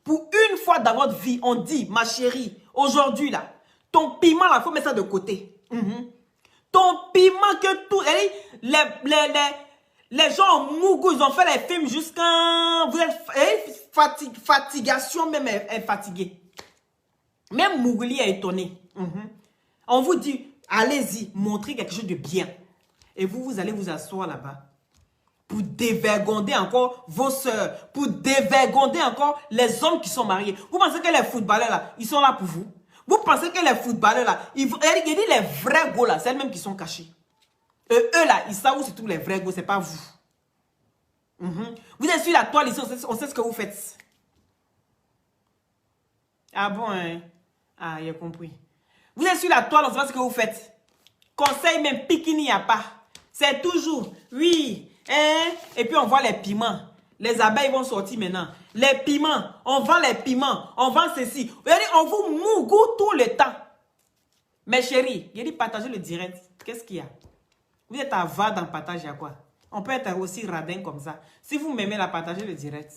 Pour une fois dans votre vie, on dit, ma chérie, aujourd'hui là, ton piment là, il faut mettre ça de côté. Ton piment que tout... Les gens en Mougou, ils ont fait les films jusqu'à... Vous êtes fatigation même est fatigué. Même Mougouli est étonné. On vous dit, allez-y, montrez quelque chose de bien. Et vous allez vous asseoir là-bas. Pour dévergonder encore vos soeurs. Pour dévergonder encore les hommes qui sont mariés. Vous pensez que les footballeurs là, ils sont là pour vous? Vous pensez que les footballeurs là, ils disent les vrais gars là, c'est eux-mêmes qui sont cachés. Eux là, ils savent où c'est tous les vrais gars, c'est pas vous. Vous êtes sur la toile ici, on sait ce que vous faites. Ah bon, hein? Ah, il a compris. Vous êtes sur la toile, on sait pas ce que vous faites. Conseil même, piquini, il n'y a pas. C'est toujours, oui, hein? Et puis on voit les piments. Les abeilles vont sortir maintenant. Les piments, on vend les piments, on vend ceci. On vous mougou tout le temps. Mes chéris, il dit partagez le direct. Qu'est-ce qu'il y a? Vous êtes à va dans partage, il y a quoi? On peut être aussi radin comme ça. Si vous m'aimez, la partagez le direct.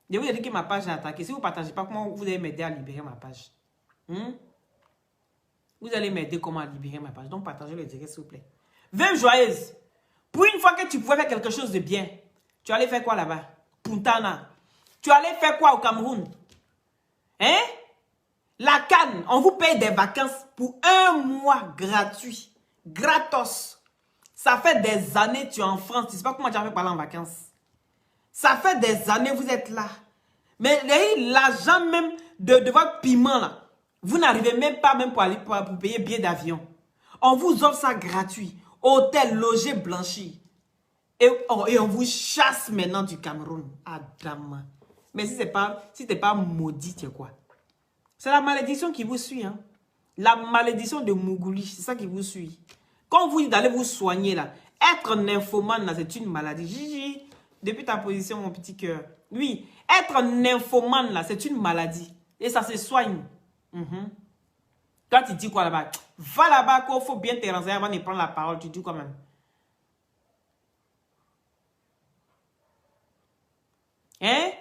Je vous ai dit que ma page est attaquée. Si vous ne partagez pas, comment vous allez m'aider à libérer ma page? Vous allez m'aider comment libérer ma page. Donc partagez le direct, s'il vous plaît. Veuve joyeuse. Pour une fois que tu pouvais faire quelque chose de bien, tu allais faire quoi là-bas? Puntana. Tu allais faire quoi au Cameroun? Hein? La Cannes, on vous paye des vacances pour 1 mois gratuit. Gratos. Ça fait des années tu es en France. Tu ne sais pas comment tu as fait pour aller en vacances. Ça fait des années vous êtes là. Mais l'argent même de votre piment là, vous n'arrivez même pas même pour payer billet d'avion. On vous offre ça gratuit. Hôtel, logé, blanchi. Et on vous chasse maintenant du Cameroun. Adam. Mais si t'es pas maudit, tu es quoi? C'est la malédiction qui vous suit. Hein? La malédiction de Mougouli, c'est ça qui vous suit. Quand vous dites d'aller vous soigner là, être nymphomane là, c'est une maladie. Gigi, depuis ta position, mon petit cœur. Oui, être nymphomane là, c'est une maladie. Et ça se soigne. Quand tu dis quoi là-bas? Va là-bas, qu'il faut bien te renseigner avant de prendre la parole. Tu dis quand même. Hein?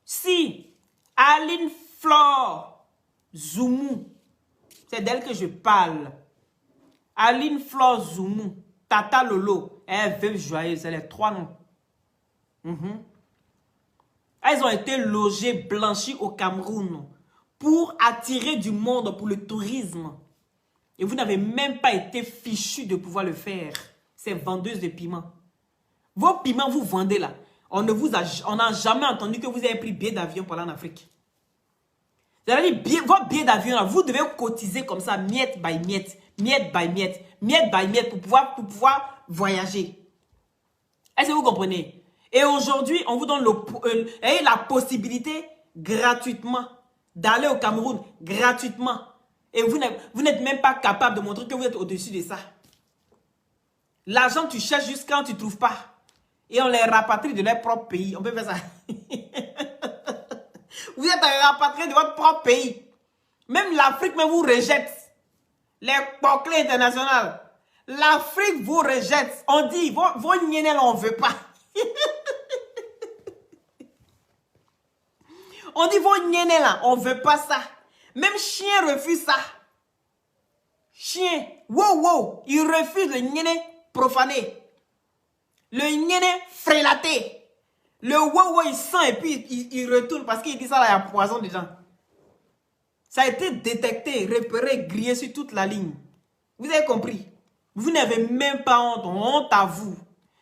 Si Aline Flore Zoumou, c'est d'elle que je parle. Aline Flore Zoumou, Tata Lolo, elle est veuve joyeuse, elle est 3 noms. Elles ont été logées, blanchies au Cameroun pour attirer du monde pour le tourisme. Et vous n'avez même pas été fichu de pouvoir le faire. C'est vendeuse de piments. Vos piments, vous vendez là. On n'a jamais entendu que vous avez pris billet d'avion pour aller en Afrique. C'est-à-dire, votre billet d'avion là, vous devez cotiser comme ça, miette by miette, miette by miette, miette by miette pour pouvoir voyager. Est-ce que vous comprenez? Et aujourd'hui, on vous donne la possibilité gratuitement d'aller au Cameroun gratuitement. Et vous n'êtes même pas capable de montrer que vous êtes au-dessus de ça. L'argent, tu cherches juste quand tu ne trouves pas. Et on les rapatrie de leur propre pays. On peut faire ça. Vous êtes rapatriés de votre propre pays. Même l'Afrique vous rejette. Les porclés internationaux. L'Afrique vous rejette. On dit, vos nienels, on ne veut pas. On dit, vos nienels, là, on ne veut pas ça. Même chien refuse ça. Chien, wow, il refuse le niéné profané. Le niéné frélaté. Le wow, il sent et puis il retourne parce qu'il dit ça là, il y a poison dedans. Ça a été détecté, repéré, grillé sur toute la ligne. Vous avez compris? Vous n'avez même pas honte à vous.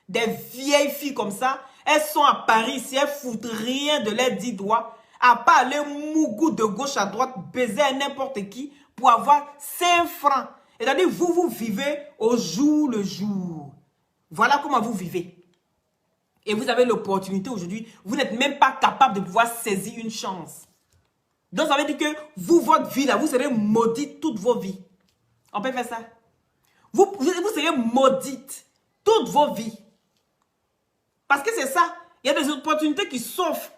Des vieilles filles comme ça, elles sont à Paris, si elles foutent rien de leurs 10 doigts, À pas aller mougou de gauche à droite, baiser à n'importe qui pour avoir 5 francs. C'est-à-dire, vous vivez au jour le jour. Voilà comment vous vivez. Et vous avez l'opportunité aujourd'hui, vous n'êtes même pas capable de pouvoir saisir une chance. Donc, ça veut dire que vous, votre vie, là, vous serez maudite toute vos vies. On peut faire ça. Vous serez maudite toutes vos vies. Parce que c'est ça. Il y a des opportunités qui s'offrent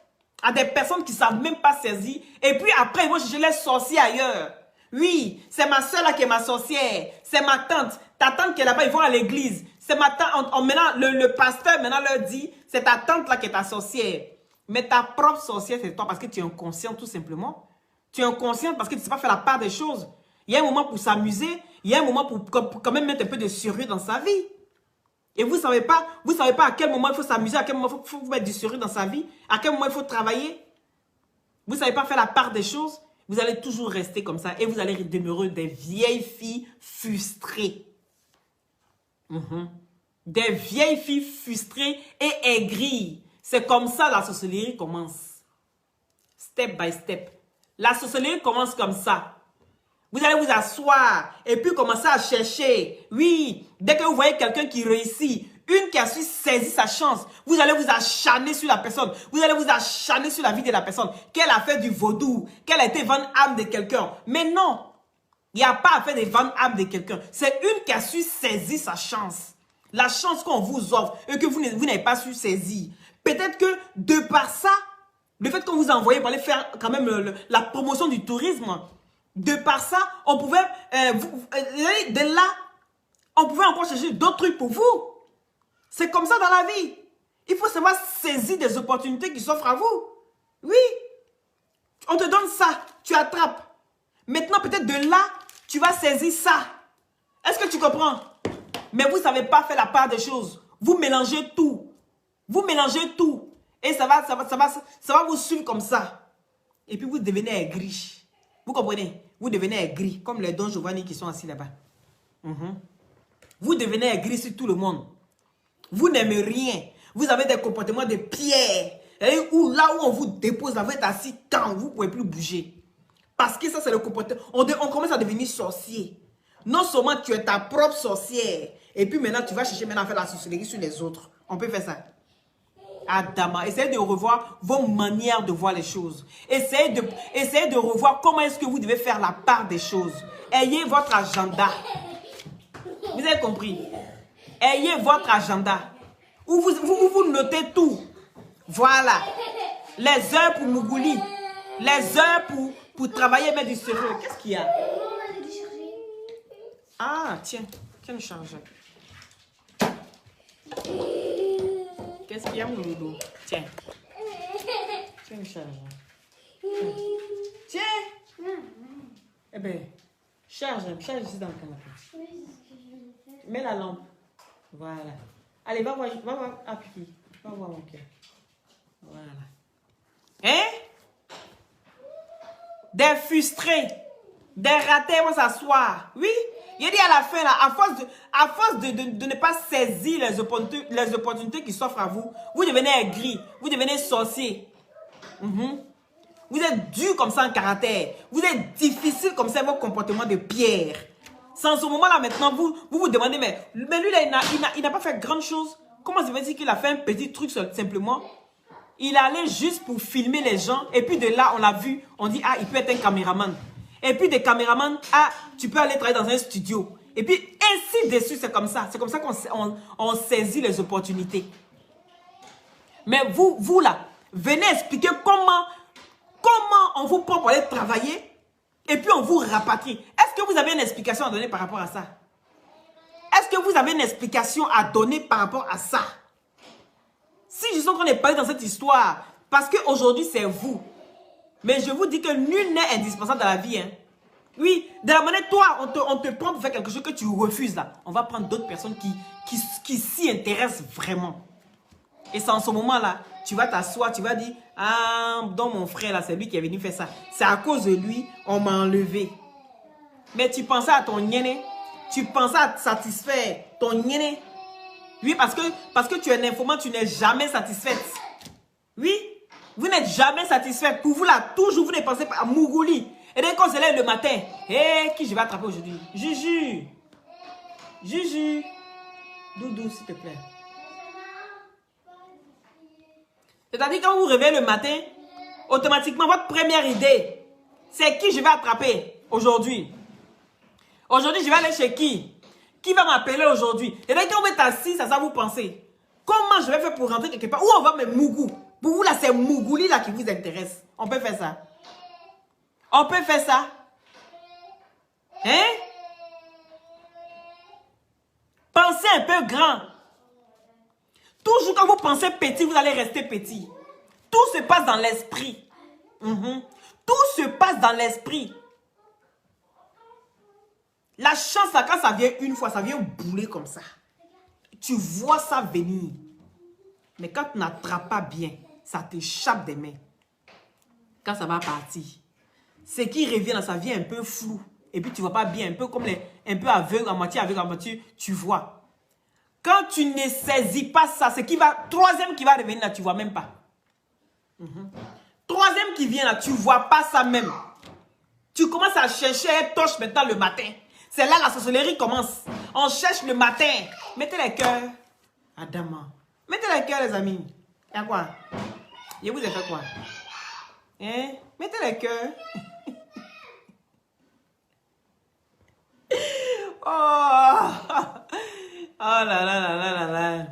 à des personnes qui ne savent même pas saisir. Et puis après, ils vont chercher les sorciers ailleurs. Oui, c'est ma soeur là qui est ma sorcière. C'est ma tante. Ta tante qui est là-bas, ils vont à l'église. C'est ma tante. Maintenant, le pasteur maintenant leur dit, c'est ta tante là qui est ta sorcière. Mais ta propre sorcière, c'est toi parce que tu es inconscient tout simplement. Tu es inconscient parce que tu ne sais pas faire la part des choses. Il y a un moment pour s'amuser. Il y a un moment pour quand même mettre un peu de sérieux dans sa vie. Et vous ne savez pas à quel moment il faut s'amuser, à quel moment il faut mettre du sérieux dans sa vie, à quel moment il faut travailler. Vous ne savez pas faire la part des choses. Vous allez toujours rester comme ça et vous allez demeurer des vieilles filles frustrées. Des vieilles filles frustrées et aigries. C'est comme ça la sorcellerie commence. Step by step. La sorcellerie commence comme ça. Vous allez vous asseoir et puis commencer à chercher. Oui, dès que vous voyez quelqu'un qui réussit, une qui a su saisir sa chance, vous allez vous acharner sur la personne. Vous allez vous acharner sur la vie de la personne. Qu'elle a fait du vaudou, qu'elle a été vendre âme de quelqu'un. Mais non, il n'y a pas à faire des vendre âme de quelqu'un. C'est une qui a su saisir sa chance. La chance qu'on vous offre et que vous n'avez pas su saisir. Peut-être que de par ça, le fait qu'on vous a envoyé pour aller faire quand même la promotion du tourisme, de par ça, on pouvait, de là, on pouvait encore chercher d'autres trucs pour vous. C'est comme ça dans la vie. Il faut savoir saisir des opportunités qui s'offrent à vous. Oui. On te donne ça, tu attrapes. Maintenant, peut-être de là, tu vas saisir ça. Est-ce que tu comprends? Mais vous ne savez pas faire la part des choses. Vous mélangez tout. Vous mélangez tout. Et ça va vous suivre comme ça. Et puis vous devenez aigri. Vous comprenez? Vous devenez aigri, comme les Don Giovanni qui sont assis là-bas. Vous devenez aigri sur tout le monde. Vous n'aimez rien. Vous avez des comportements de pierre. Et où, là où on vous dépose, là, vous êtes assis quand vous ne pouvez plus bouger. Parce que ça, c'est le comportement. On commence à devenir sorcier. Non seulement tu es ta propre sorcière, et puis maintenant, tu vas chercher maintenant à faire la sorcellerie sur les autres. On peut faire ça. Adama, essayez de revoir vos manières de voir les choses. Essayez de revoir comment est-ce que vous devez faire la part des choses. Ayez votre agenda. Vous avez compris? Ayez votre agenda. Où vous notez tout. Voilà. Les heures pour Mougouli. Les heures pour travailler, mettre du sérieux. Qu'est-ce qu'il y a? Ah, tiens. Tiens le chargeur. Qu'est-ce qu'il y a, mon loulou? Tiens. Tiens le chargeur. Tiens. Eh bien, charge ici dans le canapé. Mets la lampe. Voilà. Allez, va voir appuyer. Va voir mon cœur. Voilà. Hein? Des frustrés. Des ratés vont s'asseoir. Oui? Il dit à la fin, là, à force de ne pas saisir les opportunités qui s'offrent à vous, vous devenez aigri, vous devenez sorcier. Vous êtes dur comme ça en caractère. Vous êtes difficile comme ça, vos comportements de pierre. C'est en ce moment-là, maintenant, vous demandez, mais lui, là, il n'a pas fait grande chose. Comment ça veut dire qu'il a fait un petit truc simplement? Il allait juste pour filmer les gens. Et puis de là, on l'a vu. On dit, ah, il peut être un caméraman. Et puis des caméramans, ah, tu peux aller travailler dans un studio. Et puis ainsi de suite, c'est comme ça. C'est comme ça qu'on saisit les opportunités. Mais vous là, venez expliquer comment on vous prend pour aller travailler. Et puis on vous rapatrie. Est-ce que vous avez une explication à donner par rapport à ça? Est-ce que vous avez une explication à donner par rapport à ça? Si je sens qu'on est parlé dans cette histoire, parce qu'aujourd'hui c'est vous. Mais je vous dis que nul n'est indispensable dans la vie. Hein. Oui, de la manière, toi, on te prend pour faire quelque chose que tu refuses là. On va prendre d'autres personnes qui s'y intéressent vraiment. Et c'est en ce moment-là, tu vas t'asseoir, tu vas dire, ah, donc mon frère là, c'est lui qui est venu faire ça. C'est à cause de lui, on m'a enlevé. Mais tu pensais à ton niéné, tu pensais à satisfaire ton niéné. Oui, parce que tu es un informant, tu n'es jamais satisfaite. Oui, Vous n'êtes jamais satisfait. Pour vous, là, toujours, vous ne pensez pas à Mougouli. Et dès qu'on se lève le matin, qui je vais attraper aujourd'hui? Juju. Juju. Doudou, s'il te plaît. C'est-à-dire, quand vous vous réveillez le matin, automatiquement, votre première idée, c'est qui je vais attraper aujourd'hui. Aujourd'hui, je vais aller chez qui? Qui va m'appeler aujourd'hui? Et dès qu'on va être assis, ça vous penser. Comment je vais faire pour rentrer quelque part? Où on va me Mougou? Pour vous, là, c'est Mougouli là qui vous intéresse. On peut faire ça. On peut faire ça. Hein? Pensez un peu grand. Toujours quand vous pensez petit, vous allez rester petit. Tout se passe dans l'esprit. Tout se passe dans l'esprit. La chance, là, quand ça vient une fois, ça vient bouler comme ça. Tu vois ça venir. Mais quand tu n'attrapes pas bien, ça t'échappe des mains. Quand ça va partir, ce qui revient là, ça vient un peu flou. Et puis tu ne vois pas bien, un peu comme un peu aveugle, à moitié, tu vois. Quand tu ne saisis pas ça, troisième qui va revenir là, tu ne vois même pas. Troisième qui vient là, tu ne vois pas ça même. Tu commences à chercher un torche maintenant le matin. C'est là la sorcellerie commence. On cherche le matin. Mettez les cœurs. Adama. Mettez les cœurs, les amis. Il y a quoi? Je vous ai fait quoi? Hein? Mettez les cœurs. Oh là là là là là là.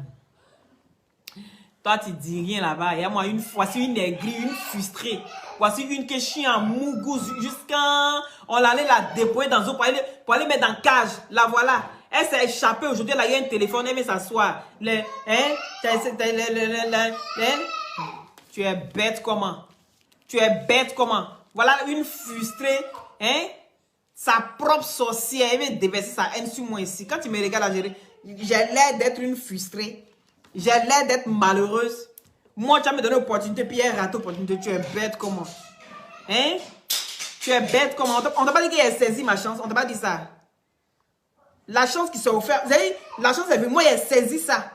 Toi, tu dis rien là-bas. Il y a moi voici une aigrie, une frustrée. Voici une qui chie en mougou jusqu'à... On allait la déployer dans l'eau pour aller mettre dans la cage. La voilà. Elle s'est échappée aujourd'hui. Elle a eu un téléphone. Elle vient s'asseoir. Tu es bête comment? Tu es bête comment? Voilà une frustrée. Hein? Sa propre sorcière. Elle vient déverser sa haine sur moi ici. Quand tu me regardes là, j'ai l'air d'être une frustrée. J'ai l'air d'être malheureuse. Moi, tu as me donné l'opportunité, puis elle rate l'opportunité. Tu es bête comment? Hein? Tu es bête comment? On t'a pas dit qu'il a saisi ma chance. On t'a pas dit ça. La chance qui s'est offerte. Vous savez, la chance est venue. Moi, il a saisi ça.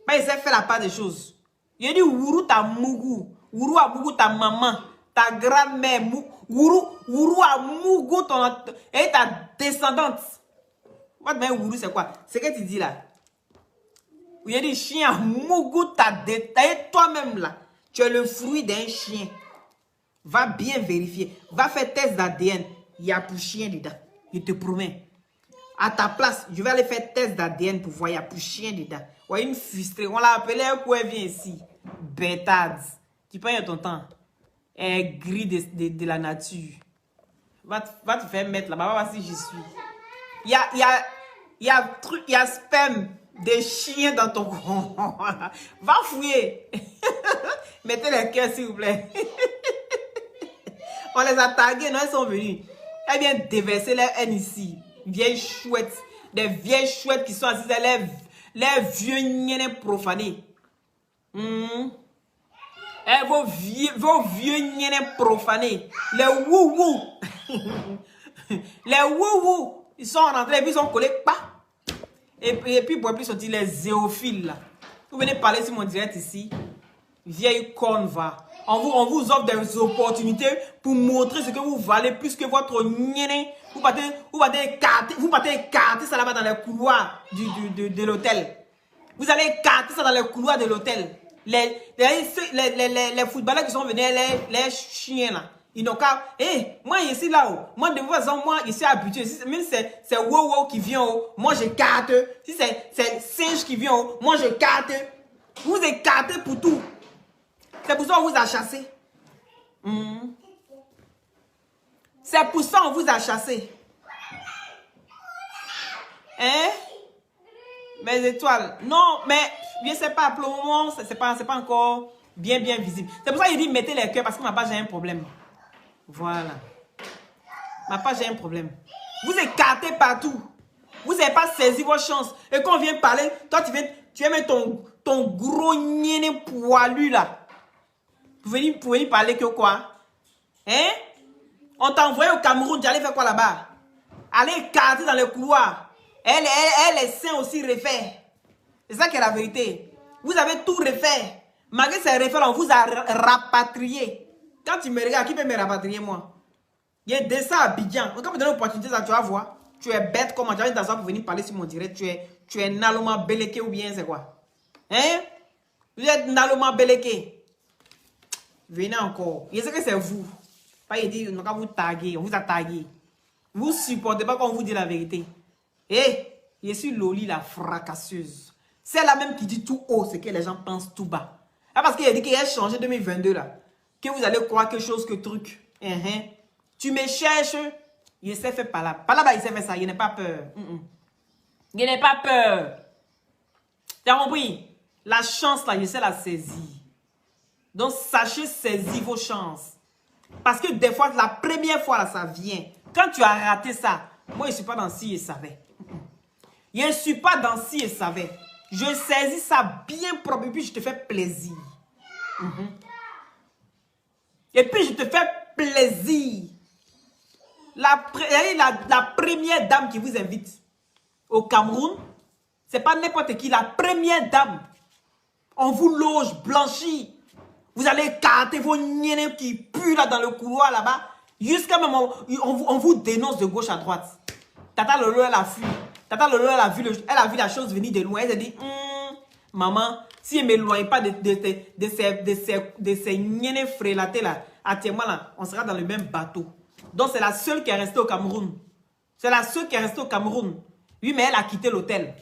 Mais il s'est fait la part des choses. Il a dit, Wourou ta mougou. Wourou a mougou ta maman. Ta grand-mère. Wourou a mougou et ta descendante. Votre Wourou, c'est quoi? C'est ce que tu dis là. Il y a des chiens, Mougou t'a détaillé toi-même là. Tu es le fruit d'un chien. Va bien vérifier. Va faire test d'ADN. Il y a plus chien dedans. Je te promets. À ta place, je vais aller faire test d'ADN pour voir. Il y a plus chien dedans. Ouais, une frustrée. On l'a appelée pourquoi elle vient ici. Bêtade. Tu perds ton temps. Elle est gris de la nature. Va te faire mettre là-bas. Va voir si j'y suis. Il y a sperme. Des chiens dans ton coin. Va fouiller. Mettez les cœurs, s'il vous plaît. On les a tagués, non, elles sont venues. Elles viennent déverser leur haine ici. Vieilles chouettes. Des vieilles chouettes qui sont assises à les vieux niennes profanés. Vos vieux niennes profanés. Les wou-wou. Les wou-wou. Ils sont rentrés et puis ils sont collés. Pas. Et puis, pour plus sortir les zéophiles là. Vous venez parler sur mon direct ici. Vieille conne va. On vous offre des opportunités pour montrer ce que vous valez plus que votre nienne. Vous partez écarter ça là-bas dans les couloirs de l'hôtel. Vous allez écarter ça dans les couloirs de l'hôtel. Les footballeurs qui sont venus, les chiens là. Ils n'ont qu'à... moi, ici, là-haut. Moi, de toute façon, moi, je suis habitué. Si même c'est wow qui vient, moi, j'écarte. Si c'est singe qui vient, moi, j'écarte. Vous écartez pour tout. C'est pour ça qu'on vous a chassé. C'est pour ça qu'on vous a chassé. Hein? Mes étoiles. Non, mais, je ne sais pas, pour le moment, c'est pas encore bien visible. C'est pour ça qu'il dit, mettez les cœurs, parce que ma page a un problème. Voilà. Ma page a un problème. Vous écartez partout. Vous n'avez pas saisi vos chances. Et quand on vient parler, toi tu viens mettre ton gros niainé poilu là. Pour venir parler que quoi? Hein? On t'a envoyé au Cameroun, tu allais faire quoi là-bas? Aller écarter dans les couloirs. Elle est sain aussi refait. C'est ça qui est la vérité. Vous avez tout refait. Malgré ces référents, on vous a rapatrié. Quand tu me regardes, qui peut me rapatrier, moi? Il y a des ça à Abidjan. Quand tu donnes l'opportunité, tu vas voir. Tu es bête comme tu as dans ça pour venir parler sur mon direct. Tu es Naloma Beleke ou bien c'est quoi? Hein? Vous êtes Naloma Beleke. Venez encore. Je sais que c'est vous. Pas dit, on va vous taguer. On vous a tagué. Vous supportez pas quand on vous dit la vérité. Eh, je suis Loli la fracasseuse. C'est la même qui dit tout haut ce que les gens pensent tout bas. Ah, parce qu'il a dit qu'il a changé 2022 là. Que vous allez croire quelque chose que truc. Tu me cherches. Il s'est fait par là. Par là-bas, il s'est fait ça. Il n'a pas peur. Il n'a pas peur. Tu as compris? La chance là, je sais la saisir. Donc, sachez saisir vos chances. Parce que des fois, la première fois là, ça vient. Quand tu as raté ça, moi, je ne suis pas dans si et savais. Je ne suis pas dans si et savais. Je saisis ça bien propre et puis je te fais plaisir. Et puis je te fais plaisir. La première dame qui vous invite au Cameroun, c'est pas n'importe qui, la première dame. On vous loge, blanchit. Vous allez écarter vos niennes qui puent là dans le couloir là-bas. Jusqu'à même, on vous dénonce de gauche à droite. Tata Lolo, elle a fui. Tata Lolo, elle a vu la chose venir de loin. Elle s'est dit, maman, si elle ne m'éloigne pas de ces niennes frélatées là, actuellement là, on sera dans le même bateau. Donc c'est la seule qui est restée au Cameroun. C'est la seule qui est restée au Cameroun. Oui, mais elle a quitté l'hôtel.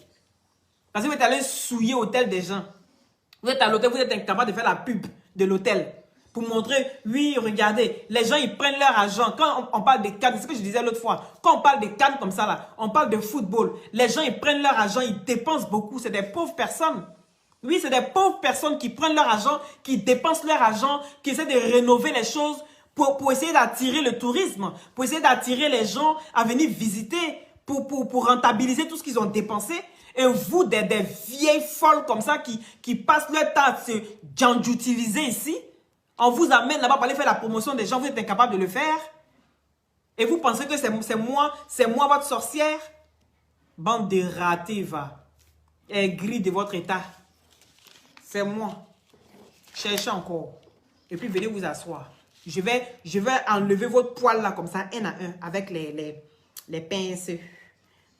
Parce que vous êtes allé souiller l'hôtel des gens. Vous êtes à l'hôtel, vous êtes incapable de faire la pub de l'hôtel. Pour montrer, oui, regardez, les gens, ils prennent leur argent. Quand on parle de cannes, c'est ce que je disais l'autre fois. Quand on parle de cannes comme ça, là, on parle de football. Les gens, ils prennent leur argent, ils dépensent beaucoup. C'est des pauvres personnes. Oui, c'est des pauvres personnes qui prennent leur argent, qui dépensent leur argent, qui essaient de rénover les choses pour essayer d'attirer le tourisme, pour essayer d'attirer les gens à venir visiter, pour rentabiliser tout ce qu'ils ont dépensé. Et vous, des vieilles folles comme ça, qui passent leur temps à se utiliser ici, on vous amène là-bas pour aller faire la promotion des gens, vous êtes incapable de le faire. Et vous pensez que c'est moi votre sorcière? Bande de ratés, va. Aigris de votre état. C'est moi. Cherchez encore. Et puis venez vous asseoir. Je vais enlever votre poil là comme ça, un à un, avec les pinces.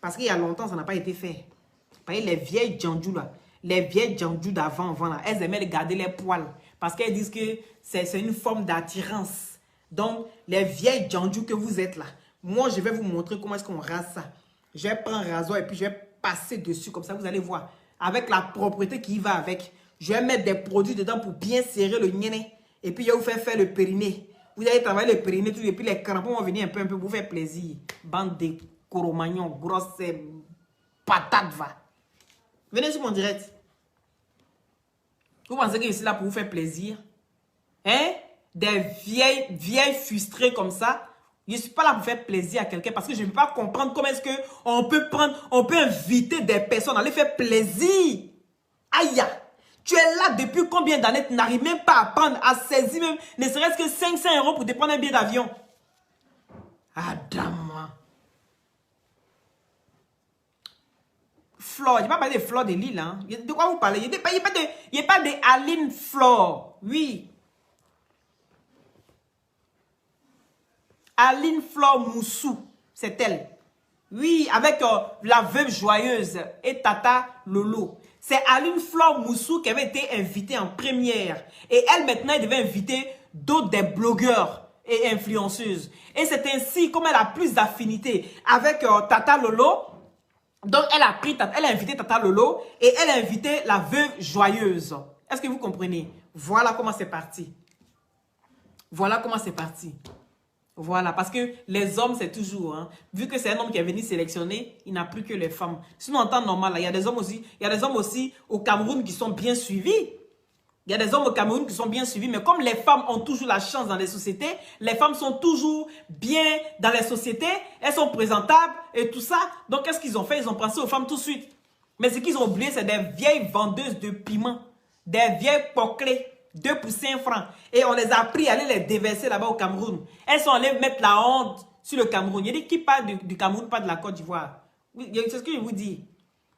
Parce qu'il y a longtemps, ça n'a pas été fait. Vous voyez, les vieilles djandjou là, les vieilles djandjou d'avant là, elles aimaient garder les poils. Parce qu'elles disent que c'est une forme d'attirance. Donc, les vieilles djandjou que vous êtes là, moi, je vais vous montrer comment est-ce qu'on rase ça. Je vais prendre un rasoir et puis je vais passer dessus. Comme ça, vous allez voir. Avec la propreté qui va avec. Je vais mettre des produits dedans pour bien serrer le niéné. Et puis, je vais vous faire le périnée. Vous allez travailler le périnée tout. Et puis, les crampons vont venir un peu pour vous faire plaisir. Bande de coromagnons, grosses patates, va. Venez sur mon direct. Vous pensez que je suis là pour vous faire plaisir? Hein? Des vieilles frustrées comme ça. Je ne suis pas là pour faire plaisir à quelqu'un parce que je ne peux pas comprendre comment est-ce qu'on peut inviter des personnes à les faire plaisir. Aïe! Tu es là depuis combien d'années? Tu n'arrives même pas à prendre, à saisir même, ne serait-ce que 500 € pour te prendre un billet d'avion. Adam. Flore, je ne vais pas parler de Flore de Lille. Hein. De quoi vous parlez? Il n'y a pas de Aline Flore. Oui. Aline Flore Moussou, c'est elle. Oui, avec la veuve joyeuse et Tata Lolo. C'est Aline Flore Moussou qui avait été invitée en première. Et elle, maintenant, elle devait inviter d'autres des blogueurs et influenceuses. Et c'est ainsi, comme elle a plus d'affinité avec Tata Lolo, donc elle a invité Tata Lolo et elle a invité la veuve joyeuse. Est-ce que vous comprenez? Voilà comment c'est parti. Voilà comment c'est parti. Voilà, parce que les hommes, c'est toujours, hein, vu que c'est un homme qui est venu sélectionner, il n'a plus que les femmes. Sinon, en temps normal, là, il y a des hommes aussi au Cameroun qui sont bien suivis. Il y a des hommes au Cameroun qui sont bien suivis, mais comme les femmes ont toujours la chance dans les sociétés, les femmes sont toujours bien dans les sociétés, elles sont présentables et tout ça. Donc, qu'est-ce qu'ils ont fait? Ils ont pensé aux femmes tout de suite. Mais ce qu'ils ont oublié, c'est des vieilles vendeuses de piments, des vieilles poclées. 2 pour 5 francs. Et on les a pris à aller les déverser là-bas au Cameroun. Elles sont allées mettre la honte sur le Cameroun. Il y a des qui parlent du Cameroun, pas de la Côte d'Ivoire. C'est ce que je vous dis.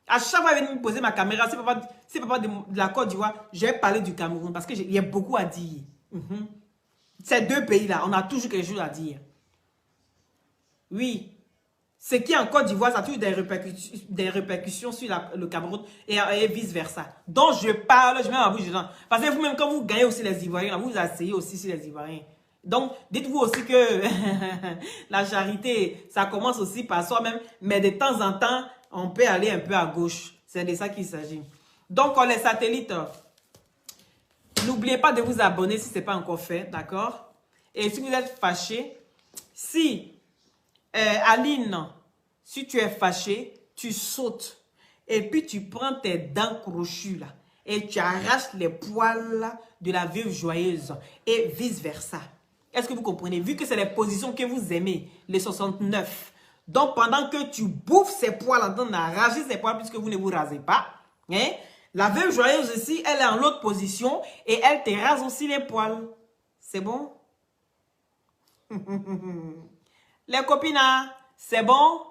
À chaque fois, il vient me poser ma caméra. C'est papa de la Côte d'Ivoire, je vais parler du Cameroun parce qu'il y a beaucoup à dire. Ces deux pays-là, on a toujours quelque chose à dire. Oui. Ce qui est en Côte d'Ivoire, ça a toujours des répercussions sur le Cameroun et vice-versa. Donc, je parle, je mets ma bouche dedans. Parce que vous-même, quand vous gagnez aussi les Ivoiriens, vous asseyez aussi sur les Ivoiriens. Donc, dites-vous aussi que la charité, ça commence aussi par soi-même. Mais de temps en temps, on peut aller un peu à gauche. C'est de ça qu'il s'agit. Donc, les satellites, n'oubliez pas de vous abonner si ce n'est pas encore fait, d'accord? Et si vous êtes fâché, si Aline, si tu es fâché, tu sautes et puis tu prends tes dents crochues là et tu arraches les poils de la veuve joyeuse et vice-versa. Est-ce que vous comprenez? Vu que c'est les positions que vous aimez, les 69. Donc, pendant que tu bouffes ces poils en train d'arracher ces poils puisque vous ne vous rasez pas, hein, la veuve joyeuse aussi, elle est en l'autre position et elle te rase aussi les poils. C'est bon? Les copines, c'est bon?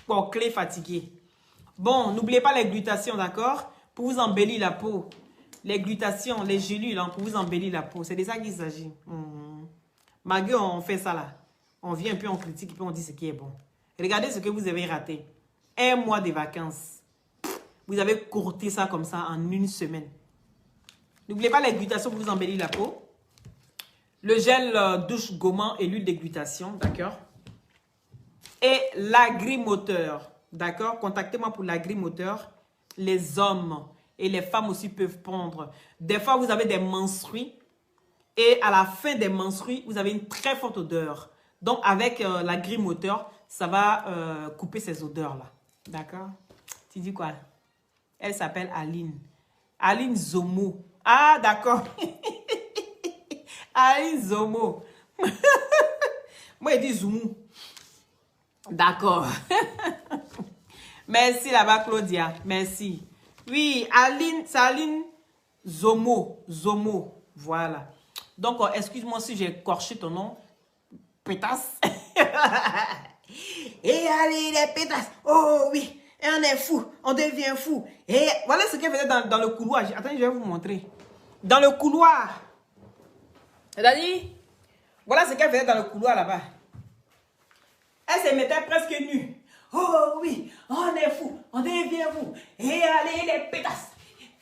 Pour clé fatigué. Bon, n'oubliez pas les glutations, d'accord? Pour vous embellir la peau. Les glutations, les gélules, hein, pour vous embellir la peau. C'est de ça qu'il s'agit. Malgré on fait ça là. On vient un peu, on critique et puis on dit ce qui est bon. Regardez ce que vous avez raté. 1 mois de vacances. Vous avez courté ça comme ça en 1 semaine. N'oubliez pas les glutations pour vous embellir la peau. Le gel douche gommant et l'huile de glutation, d'accord? Et l'agrimoteur, d'accord? Contactez-moi pour l'agrimoteur. Les hommes et les femmes aussi peuvent prendre. Des fois, vous avez des menstrues. Et à la fin des menstrues, vous avez une très forte odeur. Donc, avec l'agrimoteur, ça va couper ces odeurs-là. D'accord? Tu dis quoi? Elle s'appelle Aline. Aline Zomo. Ah, d'accord. Aline Zomo. Moi, il dit Zoumou. D'accord. Merci là-bas, Claudia. Merci. Oui, Aline, c'est Aline Zomo. Zomo. Voilà. Donc, excuse-moi si j'ai écorché ton nom. Pétasse. Et allez, les pétasses. Oh oui, et on est fou. On devient fou. Et voilà ce qu'elle faisait dans le couloir. Attendez, je vais vous montrer. Dans le couloir. C'est-à-dire, voilà ce qu'elle faisait dans le couloir là-bas. Elle se mettait presque nue. Oh oui, on est fou, on devient fou. Et allez les pétasses.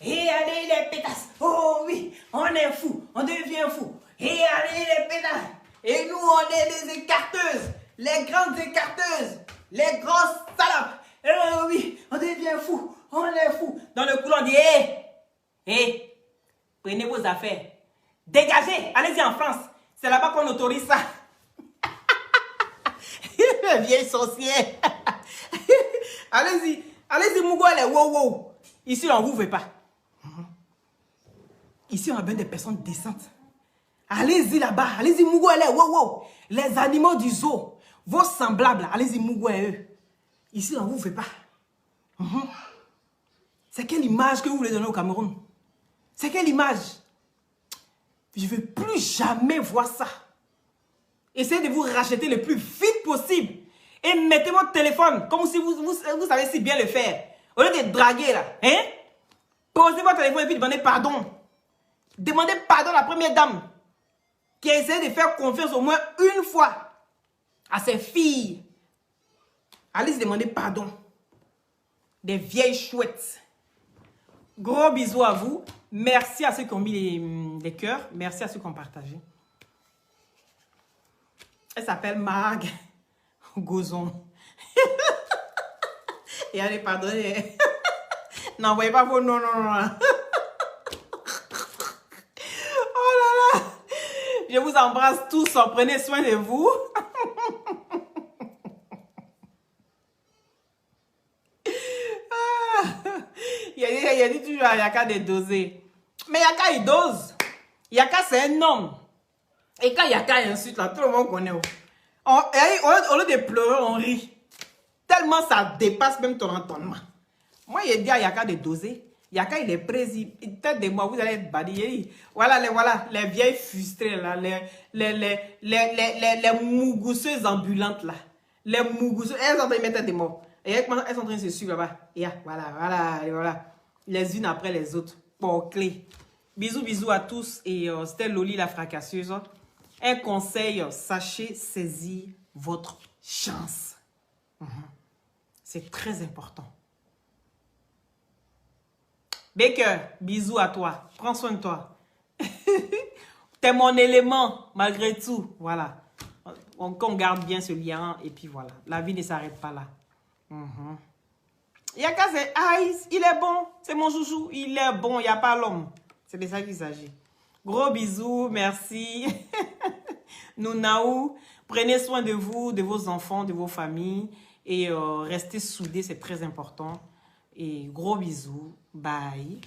Et allez les pétasses. Oh oui, on est fou, on devient fou. Et allez les pétasses. Et nous, on est les écarteuses. Les grandes écarteuses. Les grosses salopes. Oh oui, on devient fou, on est fou. Dans le couloir, on dit, hé, prenez vos affaires. Dégagez, allez-y en France. C'est là-bas qu'on autorise ça. Vieille sorcière. Allez-y, allez-y, Mougouale, wow, wow. Ici, on ne vous veut pas. Ici, on a besoin de personnes décentes. Allez-y là-bas, allez-y, Mougouale, wow, wow. Les animaux du zoo, vos semblables, allez-y, Mougouale. Ici, on ne vous veut pas. C'est quelle image que vous voulez donner au Cameroun? C'est quelle image? Je ne veux plus jamais voir ça. Essayez de vous racheter le plus vite possible. Et mettez votre téléphone comme si vous savez si bien le faire. Au lieu de draguer là. Hein? Posez votre téléphone et puis demandez pardon. Demandez pardon à la première dame qui a essayé de faire confiance au moins une fois à ses filles. Allez demander pardon. Des vieilles chouettes. Gros bisous à vous. Merci à ceux qui ont mis les cœurs. Merci à ceux qui ont partagé. Elle s'appelle Mag Gozon. Et allez, pardonnez. N'envoyez pas vos non, non, non. Oh là là. Je vous embrasse tous. Prenez soin de vous. Il a dit toujours à Yaka de doser. Mais Yaka, il dose. Yaka, c'est un homme. Et quand Yaka insulte, là, tout le monde connaît. Au lieu de pleurer, on rit. Tellement ça dépasse même ton entendement. Moi, il dit à Yaka de doser. Yaka, il est précis. Tête de moi, vous allez être badillé. Voilà, les vieilles frustrées, là. Les mougousseuses ambulantes, là. Les mougousseuses. Elles ont des têtes de moi. Et elles sont en train de se suivre là-bas. Voilà, et voilà. Les unes après les autres. Pour clé. Bisous, bisous à tous. Et c'était Loli la fracasseuse. Un conseil, sachez saisir votre chance. C'est très important. Baker, bisous à toi. Prends soin de toi. T'es mon élément, malgré tout. Voilà. On garde bien ce lien. Et puis voilà. La vie ne s'arrête pas là. Yaka, c'est Ice. Il est bon. C'est mon chouchou. Il est bon. Il n'y a pas l'homme. C'est de ça qu'il s'agit. Gros bisous. Merci. Nounaou. Prenez soin de vous, de vos enfants, de vos familles. Et restez soudés. C'est très important. Et gros bisous. Bye.